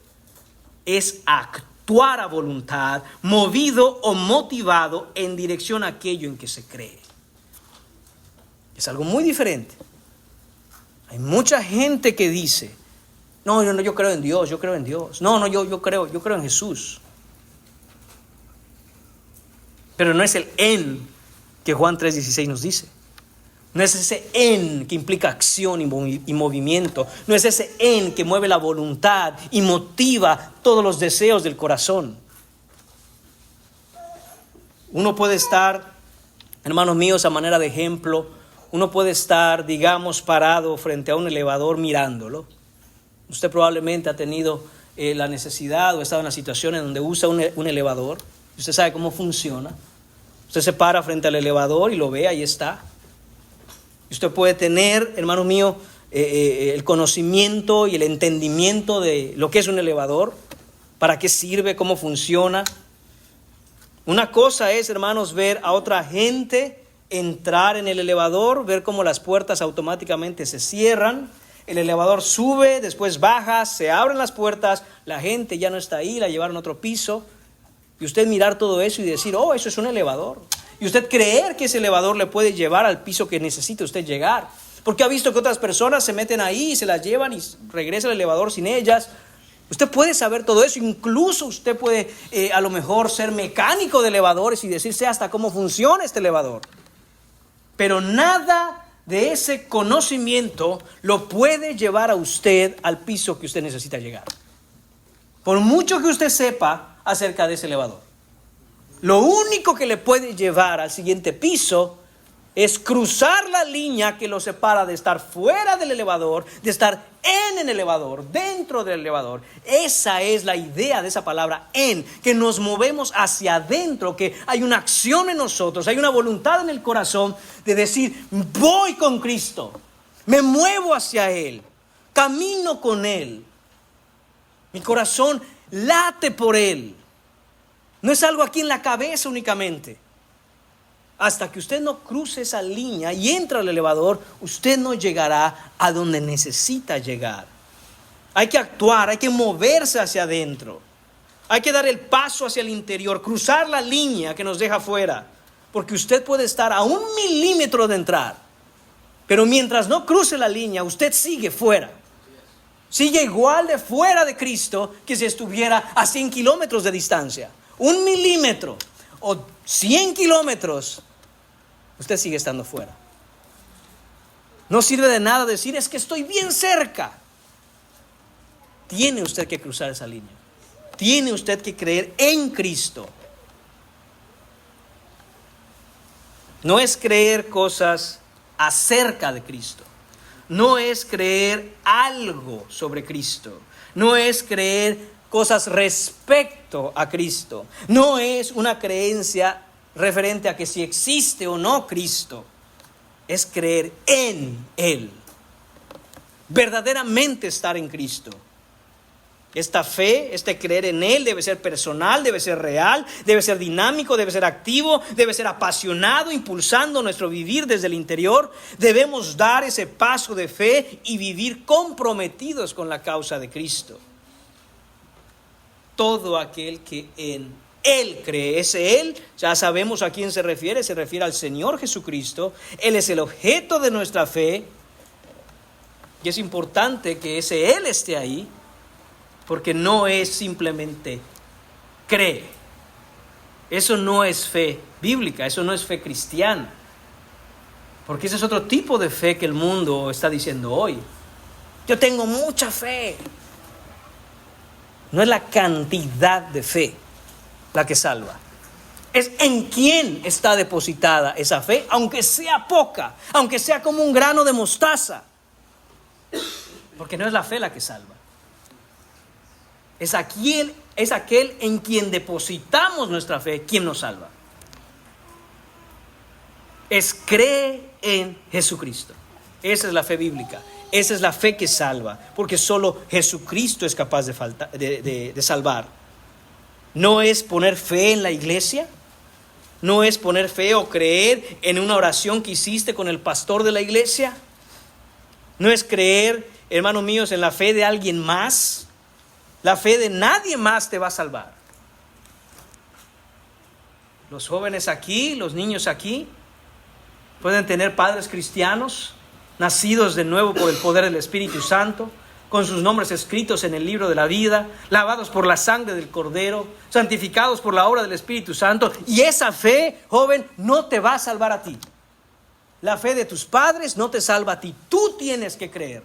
es actuar a voluntad, movido o motivado en dirección a aquello en que se cree. Es algo muy diferente. Hay mucha gente que dice: no, yo creo en Dios, yo creo en Dios. No, yo creo en Jesús. Pero no es el en que Juan 3:16 nos dice. No es ese en que implica acción y movimiento. No es ese en que mueve la voluntad y motiva todos los deseos del corazón. Uno puede estar, hermanos míos, a manera de ejemplo, uno puede estar, digamos, parado frente a un elevador mirándolo. Usted probablemente ha tenido la necesidad o ha estado en la situación en donde usa un elevador. Usted sabe cómo funciona. Usted se para frente al elevador y lo ve, ahí está. Usted puede tener, hermano mío, el conocimiento y el entendimiento de lo que es un elevador, para qué sirve, cómo funciona. Una cosa es, hermanos, ver a otra gente entrar en el elevador, ver cómo las puertas automáticamente se cierran, el elevador sube, después baja, se abren las puertas, la gente ya no está ahí, la llevaron a otro piso, y usted mirar todo eso y decir, oh, eso es un elevador. Y usted creer que ese elevador le puede llevar al piso que necesita usted llegar. Porque ha visto que otras personas se meten ahí y se las llevan y regresa el elevador sin ellas. Usted puede saber todo eso. Incluso usted puede a lo mejor ser mecánico de elevadores y decirse hasta cómo funciona este elevador. Pero nada de ese conocimiento lo puede llevar a usted al piso que usted necesita llegar. Por mucho que usted sepa acerca de ese elevador. Lo único que le puede llevar al siguiente piso es cruzar la línea que lo separa de estar fuera del elevador, de estar en el elevador, dentro del elevador. Esa es la idea de esa palabra en, que nos movemos hacia adentro, que hay una acción en nosotros, hay una voluntad en el corazón de decir, voy con Cristo, me muevo hacia Él, camino con Él. Mi corazón late por Él. No es algo aquí en la cabeza únicamente. Hasta que usted no cruce esa línea y entra al elevador, usted no llegará a donde necesita llegar. Hay que actuar, hay que moverse hacia adentro. Hay que dar el paso hacia el interior, cruzar la línea que nos deja fuera. Porque usted puede estar a 1 milímetro de entrar. Pero mientras no cruce la línea, usted sigue fuera. Sigue igual de fuera de Cristo que si estuviera a 100 kilómetros de distancia. 1 milímetro o 100 kilómetros, usted sigue estando fuera. No sirve de nada decir, es que estoy bien cerca. Tiene usted que cruzar esa línea. Tiene usted que creer en Cristo. No es creer cosas acerca de Cristo. No es creer algo sobre Cristo. No es creer cosas respecto a Cristo. No es una creencia referente a que si existe o no Cristo. Es creer en Él. Verdaderamente estar en Cristo. Esta fe, este creer en Él debe ser personal, debe ser real, debe ser dinámico, debe ser activo, debe ser apasionado, impulsando nuestro vivir desde el interior. Debemos dar ese paso de fe y vivir comprometidos con la causa de Cristo. Todo aquel que en Él cree, ese Él, ya sabemos a quién se refiere al Señor Jesucristo. Él es el objeto de nuestra fe y es importante que ese Él esté ahí, porque no es simplemente cree. Eso no es fe bíblica, eso no es fe cristiana, porque ese es otro tipo de fe que el mundo está diciendo hoy. Yo tengo mucha fe. No es la cantidad de fe la que salva. Es en quién está depositada esa fe, aunque sea poca, aunque sea como un grano de mostaza. Porque no es la fe la que salva. Es aquel en quien depositamos nuestra fe quien nos salva. Es cree en Jesucristo. Esa es la fe bíblica. Esa es la fe que salva, porque solo Jesucristo es capaz de salvar. No es poner fe en la iglesia, no es poner fe o creer en una oración que hiciste con el pastor de la iglesia, no es creer, hermanos míos, en la fe de alguien más. La fe de nadie más te va a salvar. Los jóvenes aquí, los niños aquí, pueden tener padres cristianos, nacidos de nuevo por el poder del Espíritu Santo, con sus nombres escritos en el libro de la vida, lavados por la sangre del Cordero, santificados por la obra del Espíritu Santo. Y esa fe, joven, no te va a salvar a ti. La fe de tus padres no te salva a ti. Tú tienes que creer.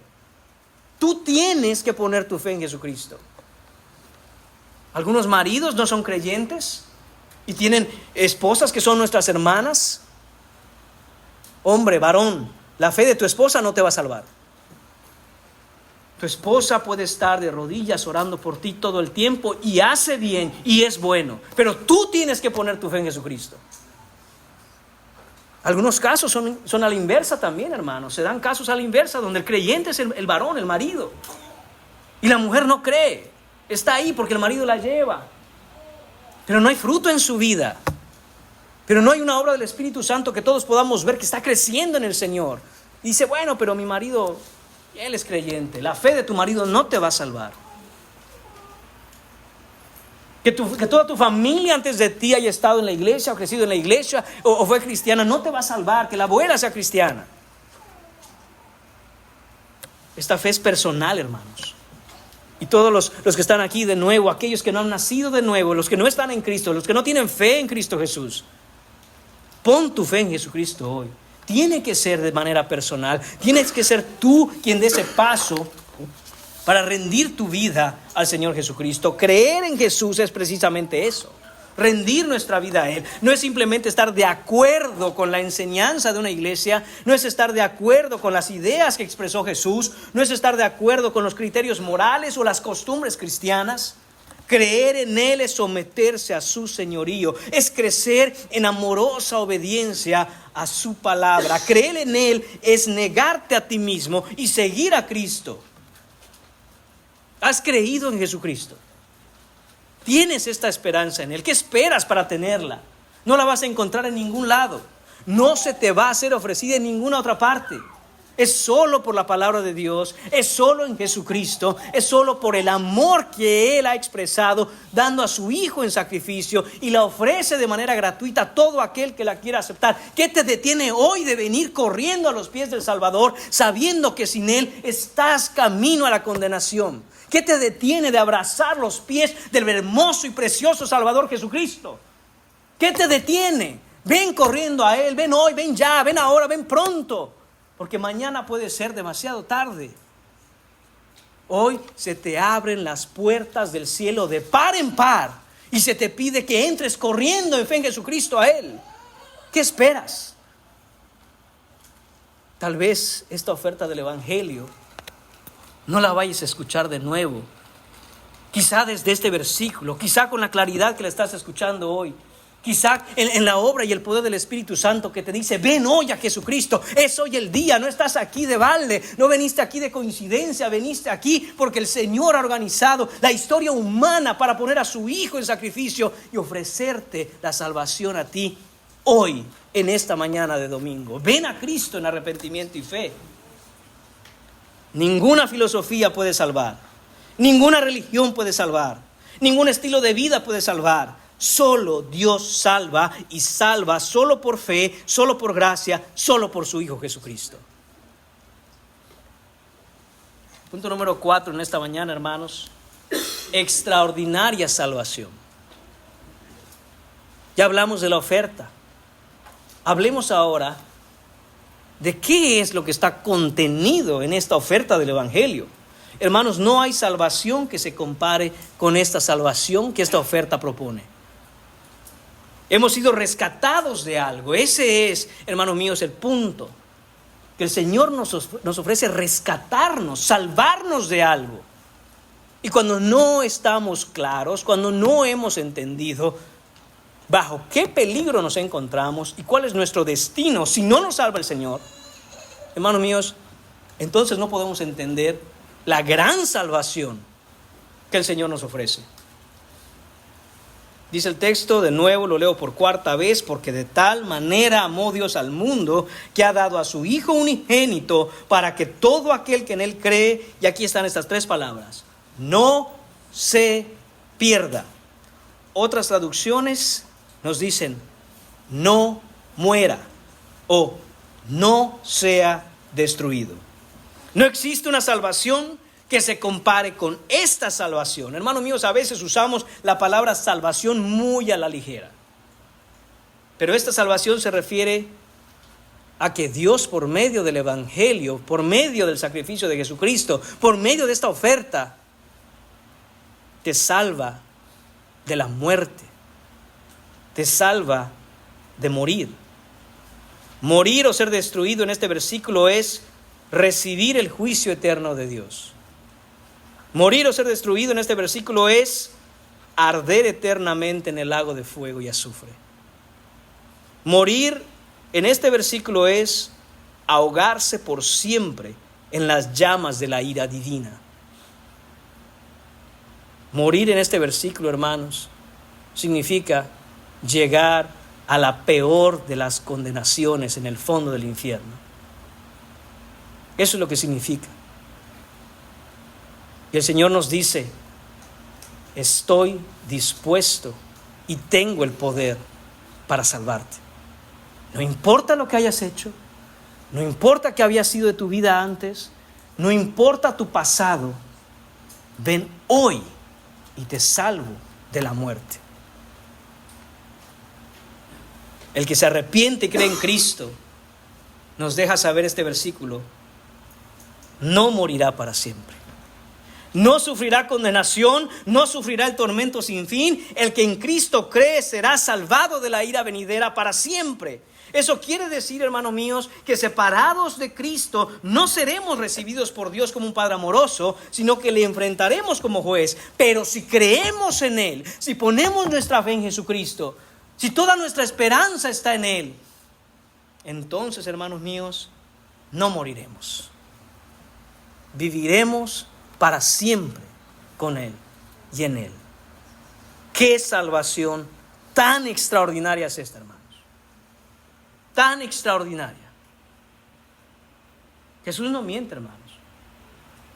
Tú tienes que poner tu fe en Jesucristo. Algunos maridos no son creyentes y tienen esposas que son nuestras hermanas. Hombre, varón, la fe de tu esposa no te va a salvar. Tu esposa puede estar de rodillas orando por ti todo el tiempo y hace bien y es bueno, pero tú tienes que poner tu fe en Jesucristo. Algunos casos son a la inversa también, hermanos. Se dan casos a la inversa donde el creyente es el varón, el marido, y la mujer no cree. Está ahí porque el marido la lleva, pero no hay fruto en su vida. Pero no hay una obra del Espíritu Santo que todos podamos ver que está creciendo en el Señor. Dice, bueno, pero mi marido, él es creyente. La fe de tu marido no te va a salvar. Que toda tu familia antes de ti haya estado en la iglesia o crecido en la iglesia o fue cristiana no te va a salvar. Que la abuela sea cristiana. Esta fe es personal, hermanos. Y todos los que están aquí de nuevo, aquellos que no han nacido de nuevo, los que no están en Cristo, los que no tienen fe en Cristo Jesús, pon tu fe en Jesucristo hoy. Tiene que ser de manera personal. Tienes que ser tú quien dé ese paso para rendir tu vida al Señor Jesucristo. Creer en Jesús es precisamente eso. Rendir nuestra vida a Él. No es simplemente estar de acuerdo con la enseñanza de una iglesia. No es estar de acuerdo con las ideas que expresó Jesús. No es estar de acuerdo con los criterios morales o las costumbres cristianas. Creer en Él es someterse a su señorío. Es crecer en amorosa obediencia a su palabra. Creer en Él es negarte a ti mismo y seguir a Cristo. ¿Has creído en Jesucristo? Tienes esta esperanza en Él. ¿Qué esperas para tenerla? No la vas a encontrar en ningún lado. No se te va a ser ofrecida en ninguna otra parte. Es solo por la palabra de Dios. Es solo en Jesucristo. Es solo por el amor que Él ha expresado, dando a su Hijo en sacrificio, y la ofrece de manera gratuita a todo aquel que la quiera aceptar. ¿Qué te detiene hoy de venir corriendo a los pies del Salvador, sabiendo que sin Él estás camino a la condenación? ¿Qué te detiene de abrazar los pies del hermoso y precioso Salvador Jesucristo? ¿Qué te detiene? Ven corriendo a Él, ven hoy, ven ya, ven ahora, ven pronto, porque mañana puede ser demasiado tarde. Hoy se te abren las puertas del cielo de par en par y se te pide que entres corriendo en fe en Jesucristo a Él. ¿Qué esperas? Tal vez esta oferta del Evangelio no la vayas a escuchar de nuevo. Quizá desde este versículo, quizá con la claridad que la estás escuchando hoy, quizá en la obra y el poder del Espíritu Santo que te dice, ven hoy a Jesucristo, es hoy el día, no estás aquí de balde, no veniste aquí de coincidencia, veniste aquí porque el Señor ha organizado la historia humana para poner a su Hijo en sacrificio y ofrecerte la salvación a ti hoy, en esta mañana de domingo. Ven a Cristo en arrepentimiento y fe. Ninguna filosofía puede salvar, ninguna religión puede salvar, ningún estilo de vida puede salvar. Solo Dios salva, y salva solo por fe, solo por gracia, solo por su Hijo Jesucristo. Punto número 4 en esta mañana, hermanos. Extraordinaria salvación. Ya hablamos de la oferta. Hablemos ahora de qué es lo que está contenido en esta oferta del Evangelio. Hermanos, no hay salvación que se compare con esta salvación que esta oferta propone. Hemos sido rescatados de algo. Ese es, hermanos míos, el punto. Que el Señor nos ofrece rescatarnos, salvarnos de algo. Y cuando no estamos claros, cuando no hemos entendido bajo qué peligro nos encontramos y cuál es nuestro destino si no nos salva el Señor, hermanos míos, entonces no podemos entender la gran salvación que el Señor nos ofrece. Dice el texto, de nuevo lo leo por cuarta vez, porque de tal manera amó Dios al mundo que ha dado a su Hijo unigénito para que todo aquel que en Él cree, y aquí están estas tres palabras, no se pierda. Otras traducciones nos dicen, no muera o no sea destruido. No existe una salvación que se compare con esta salvación. Hermanos míos, a veces usamos la palabra salvación muy a la ligera. Pero esta salvación se refiere a que Dios, por medio del Evangelio, por medio del sacrificio de Jesucristo, por medio de esta oferta, te salva de la muerte, te salva de morir. Morir o ser destruido en este versículo es recibir el juicio eterno de Dios. Morir o ser destruido en este versículo es arder eternamente en el lago de fuego y azufre. Morir en este versículo es ahogarse por siempre en las llamas de la ira divina. Morir en este versículo, hermanos, significa llegar a la peor de las condenaciones en el fondo del infierno. Eso es lo que significa. Y el Señor nos dice: estoy dispuesto y tengo el poder para salvarte. No importa lo que hayas hecho, no importa qué había sido de tu vida antes, no importa tu pasado, ven hoy y te salvo de la muerte. El que se arrepiente y cree en Cristo, nos deja saber este versículo, no morirá para siempre. No sufrirá condenación, no sufrirá el tormento sin fin. El que en Cristo cree será salvado de la ira venidera para siempre. Eso quiere decir, hermanos míos, que separados de Cristo no seremos recibidos por Dios como un Padre amoroso, sino que le enfrentaremos como juez. Pero si creemos en Él, si ponemos nuestra fe en Jesucristo, si toda nuestra esperanza está en Él, entonces, hermanos míos, no moriremos. Viviremos para siempre con Él y en Él. Qué salvación tan extraordinaria es esta, hermanos. Tan extraordinaria. Jesús no miente, hermanos.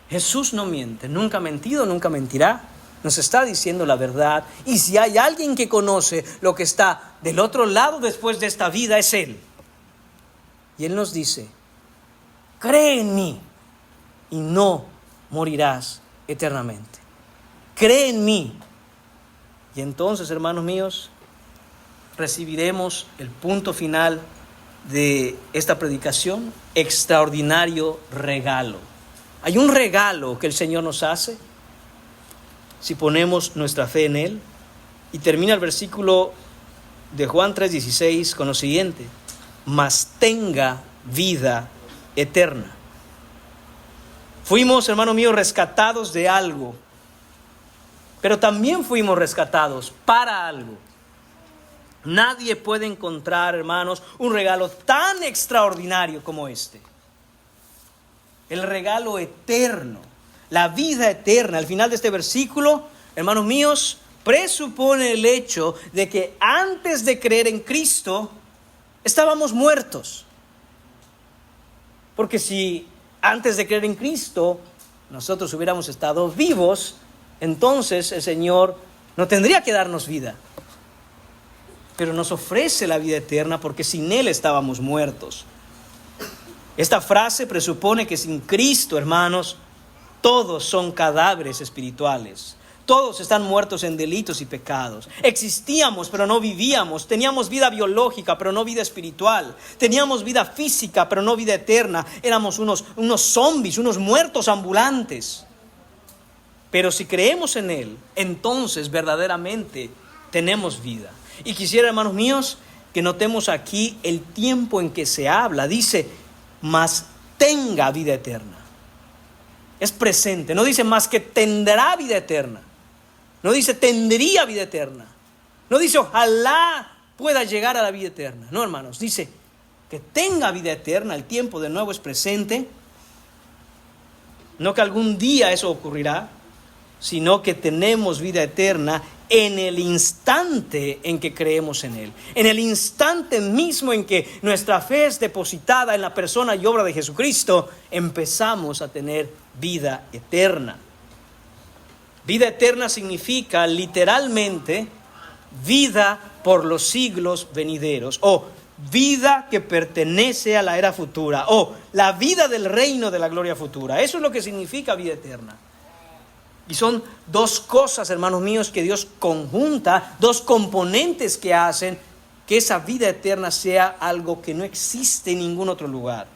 Jesús no miente, nunca ha mentido, nunca mentirá. Nos está diciendo la verdad. Y si hay alguien que conoce lo que está del otro lado después de esta vida, es Él. Y Él nos dice: cree en mí y no morirás eternamente. Cree en mí. Y entonces, hermanos míos, recibiremos el punto final de esta predicación: extraordinario regalo. Hay un regalo que el Señor nos hace si ponemos nuestra fe en Él. Y termina el versículo de Juan 3:16 con lo siguiente: mas tenga vida eterna. Fuimos, hermano mío, rescatados de algo, pero también fuimos rescatados para algo. Nadie puede encontrar, hermanos, un regalo tan extraordinario como este. El regalo eterno, la vida eterna. Al final de este versículo, hermanos míos, presupone el hecho de que antes de creer en Cristo, estábamos muertos. Porque si antes de creer en Cristo nosotros hubiéramos estado vivos, entonces el Señor no tendría que darnos vida. Pero nos ofrece la vida eterna porque sin Él estábamos muertos. Esta frase presupone que sin Cristo, hermanos, todos son cadáveres espirituales. Todos están muertos en delitos y pecados. Existíamos, pero no vivíamos. Teníamos vida biológica, pero no vida espiritual. Teníamos vida física, pero no vida eterna. Éramos unos zombies, unos muertos ambulantes. Pero si creemos en Él, entonces verdaderamente tenemos vida. Y quisiera, hermanos míos, que notemos aquí el tiempo en que se habla. Dice: mas tenga vida eterna. Es presente. No dice más que tendrá vida eterna. No dice tendría vida eterna. No dice ojalá pueda llegar a la vida eterna. No, hermanos, dice que tenga vida eterna. El tiempo de nuevo es presente. No que algún día eso ocurrirá, sino que tenemos vida eterna en el instante en que creemos en Él. En el instante mismo en que nuestra fe es depositada en la persona y obra de Jesucristo, empezamos a tener vida eterna. Vida eterna significa literalmente vida por los siglos venideros, o vida que pertenece a la era futura, o la vida del reino de la gloria futura. Eso es lo que significa vida eterna. Y son dos cosas, hermanos míos, que Dios conjunta, dos componentes que hacen que esa vida eterna sea algo que no existe en ningún otro lugar.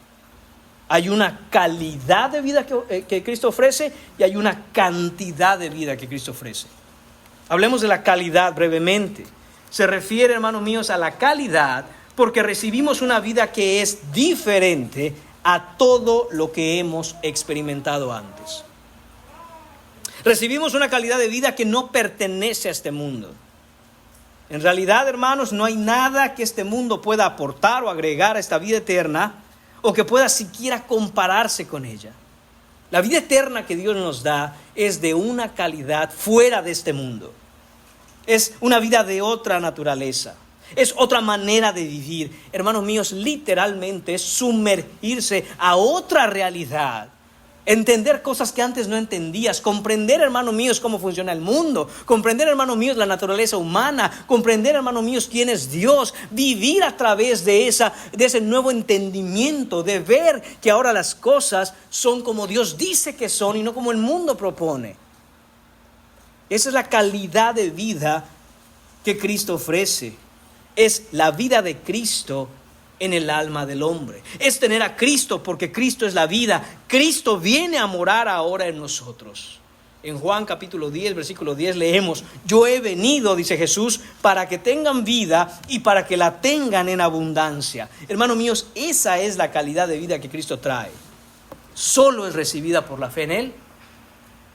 Hay una calidad de vida que Cristo ofrece, y hay una cantidad de vida que Cristo ofrece. Hablemos de la calidad brevemente. Se refiere, hermanos míos, a la calidad porque recibimos una vida que es diferente a todo lo que hemos experimentado antes. Recibimos una calidad de vida que no pertenece a este mundo. En realidad, hermanos, no hay nada que este mundo pueda aportar o agregar a esta vida eterna, o que pueda siquiera compararse con ella. La vida eterna que Dios nos da es de una calidad fuera de este mundo. Es una vida de otra naturaleza. Es otra manera de vivir. Hermanos míos, literalmente es sumergirse a otra realidad. Entender cosas que antes no entendías. Comprender, hermanos míos, cómo funciona el mundo. Comprender, hermanos míos, la naturaleza humana. Comprender, hermanos míos, quién es Dios. Vivir a través de ese nuevo entendimiento. De ver que ahora las cosas son como Dios dice que son y no como el mundo propone. Esa es la calidad de vida que Cristo ofrece. Es la vida de Cristo en el alma del hombre. Es tener a Cristo, porque Cristo es la vida. Cristo viene a morar ahora en nosotros. En Juan capítulo 10, versículo 10 leemos: yo he venido, dice Jesús, para que tengan vida y para que la tengan en abundancia. Hermanos míos, esa es la calidad de vida que Cristo trae. Solo es recibida por la fe en Él.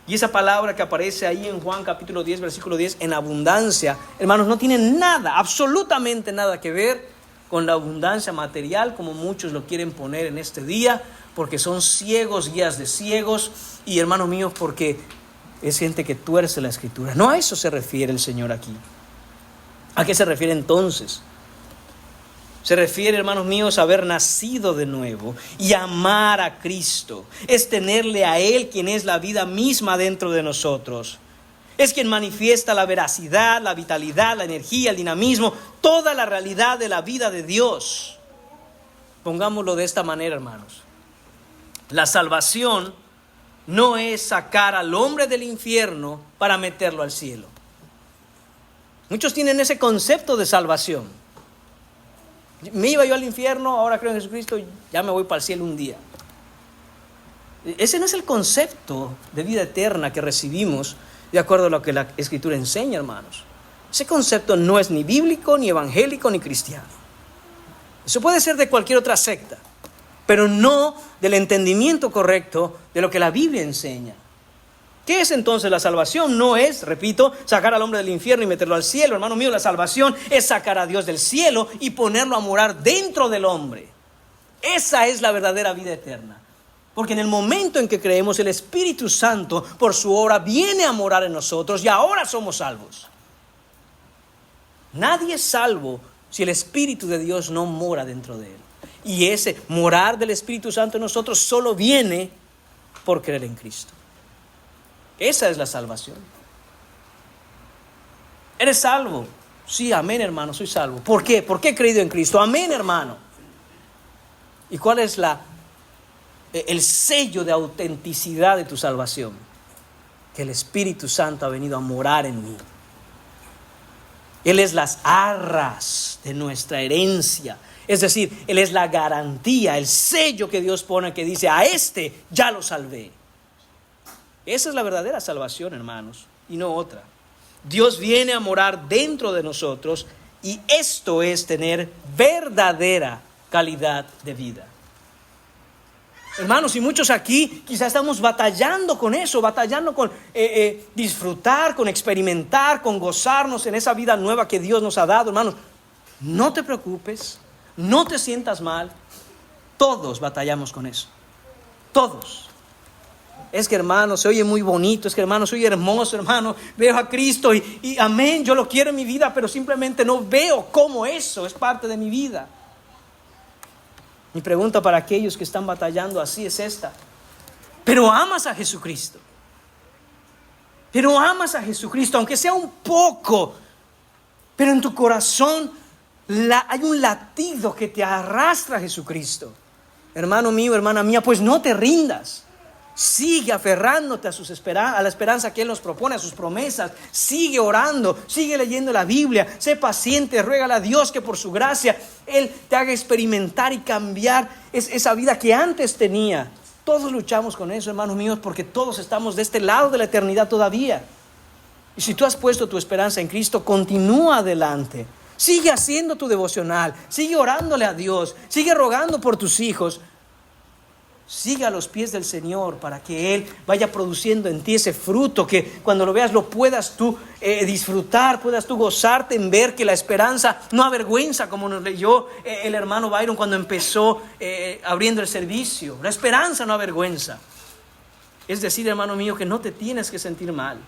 Y esa palabra que aparece ahí en Juan capítulo 10, versículo 10, en abundancia, hermanos, no tiene nada, absolutamente nada que ver con la abundancia material, como muchos lo quieren poner en este día, porque son ciegos, guías de ciegos, y hermanos míos, porque es gente que tuerce la escritura. No a eso se refiere el Señor aquí. ¿A qué se refiere entonces? Se refiere, hermanos míos, a haber nacido de nuevo y amar a Cristo. Es tenerle a Él, quien es la vida misma dentro de nosotros. Es quien manifiesta la veracidad, la vitalidad, la energía, el dinamismo, toda la realidad de la vida de Dios. Pongámoslo de esta manera, hermanos. La salvación no es sacar al hombre del infierno para meterlo al cielo. Muchos tienen ese concepto de salvación. Me iba yo al infierno, ahora creo en Jesucristo, ya me voy para el cielo un día. Ese no es el concepto de vida eterna que recibimos de acuerdo a lo que la Escritura enseña, hermanos. Ese concepto no es ni bíblico, ni evangélico, ni cristiano. Eso puede ser de cualquier otra secta, pero no del entendimiento correcto de lo que la Biblia enseña. ¿Qué es entonces la salvación? No es, repito, sacar al hombre del infierno y meterlo al cielo. Hermano mío, la salvación es sacar a Dios del cielo y ponerlo a morar dentro del hombre. Esa es la verdadera vida eterna. Porque en el momento en que creemos, el Espíritu Santo, por su obra, viene a morar en nosotros y ahora somos salvos. Nadie es salvo si el Espíritu de Dios no mora dentro de él. Y ese morar del Espíritu Santo en nosotros solo viene por creer en Cristo. Esa es la salvación. ¿Eres salvo? Sí, amén, hermano, soy salvo. ¿Por qué? ¿Por qué he creído en Cristo? Amén, hermano. ¿Y cuál es el sello de autenticidad de tu salvación? Que el Espíritu Santo ha venido a morar en mí. Él es las arras de nuestra herencia. Es decir, Él es la garantía, el sello que Dios pone que dice: a este ya lo salvé. Esa es la verdadera salvación, hermanos, y no otra. Dios viene a morar dentro de nosotros, y esto es tener verdadera calidad de vida. Hermanos, y muchos aquí quizás estamos batallando con eso, batallando con disfrutar, con experimentar, con gozarnos en esa vida nueva que Dios nos ha dado. Hermanos, no te preocupes, no te sientas mal. Todos batallamos con eso. Todos. Es que, hermano, se oye muy bonito. Es que, hermano, soy hermoso, hermano. Veo a Cristo y amén, yo lo quiero en mi vida, pero simplemente no veo cómo eso es parte de mi vida. Mi pregunta para aquellos que están batallando así es esta: ¿pero amas a Jesucristo? ¿Pero amas a Jesucristo? Aunque sea un poco, pero en tu corazón hay un latido que te arrastra a Jesucristo. Hermano mío, hermana mía, pues no te rindas. Sigue aferrándote a la esperanza que Él nos propone, a sus promesas. Sigue orando, sigue leyendo la Biblia. Sé paciente, ruégale a Dios que por su gracia Él te haga experimentar y cambiar esa vida que antes tenía. Todos luchamos con eso, hermanos míos, porque todos estamos de este lado de la eternidad todavía. Y si tú has puesto tu esperanza en Cristo, continúa adelante. Sigue haciendo tu devocional, sigue orándole a Dios, sigue rogando por tus hijos. Sigue a los pies del Señor para que Él vaya produciendo en ti ese fruto, que cuando lo veas lo puedas tú disfrutar, puedas tú gozarte en ver que la esperanza no avergüenza, como nos leyó el hermano Byron cuando empezó abriendo el servicio. La esperanza no avergüenza. Es decir, hermano mío, que no te tienes que sentir mal,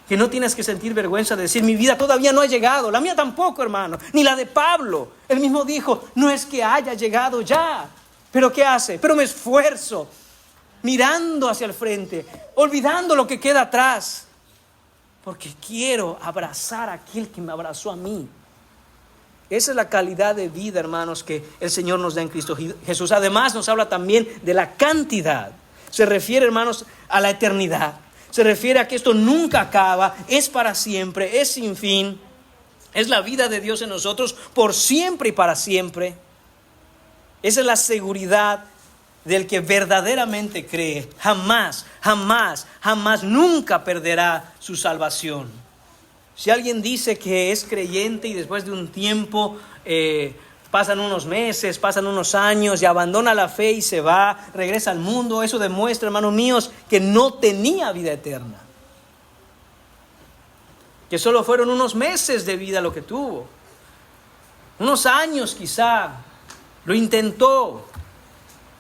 que no tienes que sentir vergüenza de decir: mi vida todavía no ha llegado. La mía tampoco, hermano, ni la de Pablo. Él mismo dijo: no es que haya llegado ya. ¿Pero qué hace? Pero me esfuerzo, mirando hacia el frente, olvidando lo que queda atrás, porque quiero abrazar a aquel que me abrazó a mí. Esa es la calidad de vida, hermanos, que el Señor nos da en Cristo Jesús. Además, nos habla también de la cantidad. Se refiere, hermanos, a la eternidad. Se refiere a que esto nunca acaba, es para siempre, es sin fin. Es la vida de Dios en nosotros por siempre y para siempre. Esa es la seguridad del que verdaderamente cree. Jamás, jamás, jamás, nunca perderá su salvación. Si alguien dice que es creyente y después de un tiempo pasan unos meses, pasan unos años y abandona la fe y se va, regresa al mundo, eso demuestra, hermanos míos, que no tenía vida eterna. Que solo fueron unos meses de vida lo que tuvo. Unos años quizá. Lo intentó,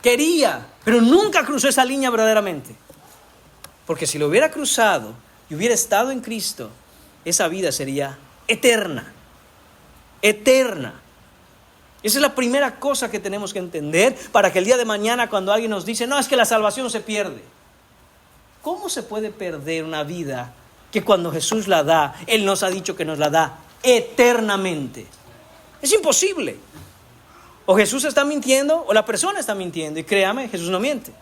quería, pero nunca cruzó esa línea verdaderamente. Porque si lo hubiera cruzado y hubiera estado en Cristo, esa vida sería eterna. Eterna. Esa es la primera cosa que tenemos que entender para que el día de mañana, cuando alguien nos dice: no, es que la salvación se pierde. ¿Cómo se puede perder una vida que cuando Jesús la da, Él nos ha dicho que nos la da eternamente? Es imposible. O Jesús está mintiendo o la persona está mintiendo. Y créame, Jesús no miente.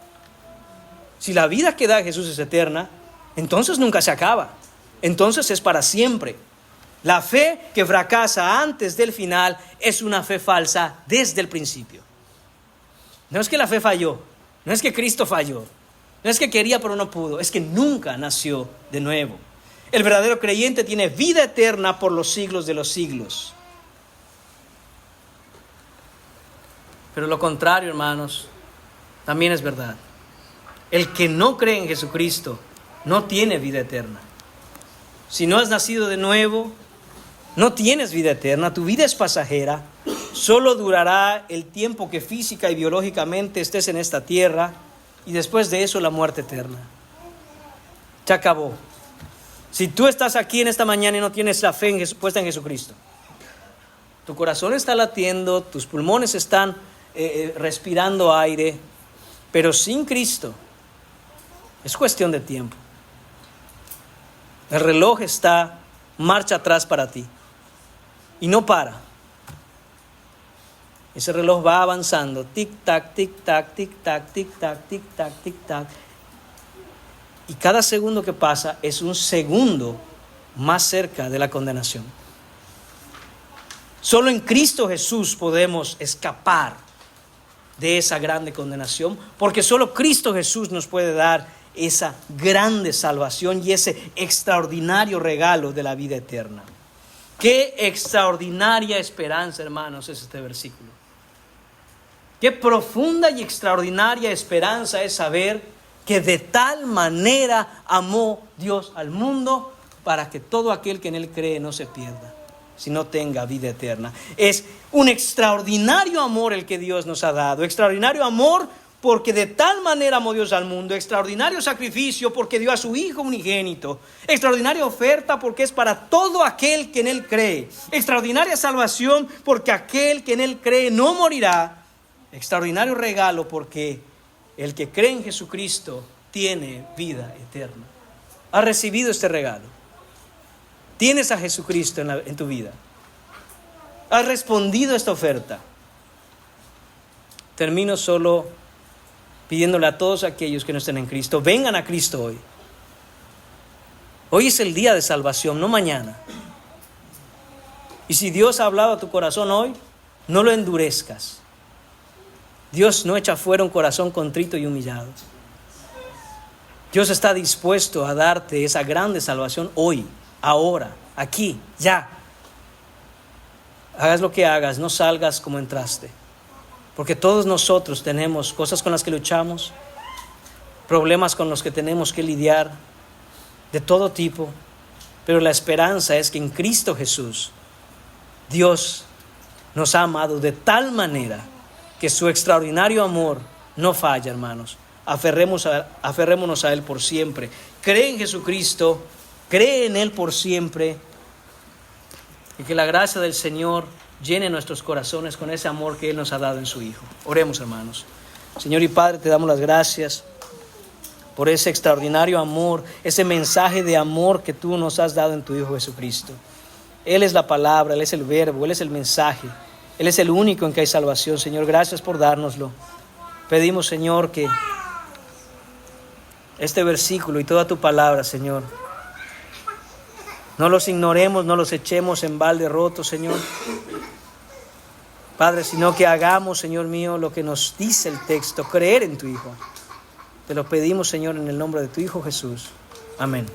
Si la vida que da Jesús es eterna, entonces nunca se acaba. Entonces es para siempre. La fe que fracasa antes del final es una fe falsa desde el principio. No es que la fe falló, no es que Cristo falló, no es que quería pero no pudo, es que nunca nació de nuevo. El verdadero creyente tiene vida eterna por los siglos de los siglos. Pero lo contrario, hermanos, también es verdad. El que no cree en Jesucristo no tiene vida eterna. Si no has nacido de nuevo, no tienes vida eterna. Tu vida es pasajera. Solo durará el tiempo que física y biológicamente estés en esta tierra. Y después de eso, la muerte eterna. Se acabó. Si tú estás aquí en esta mañana y no tienes la fe puesta en Jesucristo, tu corazón está latiendo, tus pulmones están respirando aire, pero sin Cristo es cuestión de tiempo. El reloj está marcha atrás para ti y no para. Ese reloj va avanzando, tic tac, tic tac, tic tac, tic tac, tic tac, tic tac, y cada segundo que pasa es un segundo más cerca de la condenación. Solo en Cristo Jesús podemos escapar de esa grande condenación, porque solo Cristo Jesús nos puede dar esa grande salvación y ese extraordinario regalo de la vida eterna. Qué extraordinaria esperanza, hermanos, es este versículo. Qué profunda y extraordinaria esperanza es saber que de tal manera amó Dios al mundo para que todo aquel que en Él cree no se pierda, sino tenga vida eterna. Es un extraordinario amor el que Dios nos ha dado. Extraordinario amor porque de tal manera amó Dios al mundo. Extraordinario sacrificio porque dio a su Hijo unigénito. Extraordinaria oferta porque es para todo aquel que en Él cree. Extraordinaria salvación porque aquel que en Él cree no morirá. Extraordinario regalo porque el que cree en Jesucristo tiene vida eterna. ¿Has recibido este regalo? ¿Tienes a Jesucristo en tu vida? ¿Has respondido a esta oferta? Termino solo pidiéndole a todos aquellos que no estén en Cristo, vengan a Cristo hoy. Hoy es el día de salvación, no mañana. Y si Dios ha hablado a tu corazón hoy, no lo endurezcas. Dios no echa fuera un corazón contrito y humillado. Dios está dispuesto a darte esa grande salvación hoy, ahora, aquí, ya. Hagas lo que hagas, no salgas como entraste. Porque todos nosotros tenemos cosas con las que luchamos, problemas con los que tenemos que lidiar, de todo tipo. Pero la esperanza es que en Cristo Jesús, Dios nos ha amado de tal manera que su extraordinario amor no falla, hermanos. Aferrémonos a Él por siempre. Cree en Jesucristo, cree en Él por siempre. Y que la gracia del Señor llene nuestros corazones con ese amor que Él nos ha dado en su Hijo. Oremos, hermanos. Señor y Padre, te damos las gracias por ese extraordinario amor, ese mensaje de amor que tú nos has dado en tu Hijo Jesucristo. Él es la palabra, Él es el verbo, Él es el mensaje. Él es el único en que hay salvación. Señor, gracias por dárnoslo. Pedimos, Señor, que este versículo y toda tu palabra, Señor, no los ignoremos, no los echemos en balde roto, Señor. Padre, sino que hagamos, Señor mío, lo que nos dice el texto, creer en tu Hijo. Te lo pedimos, Señor, en el nombre de tu Hijo Jesús. Amén.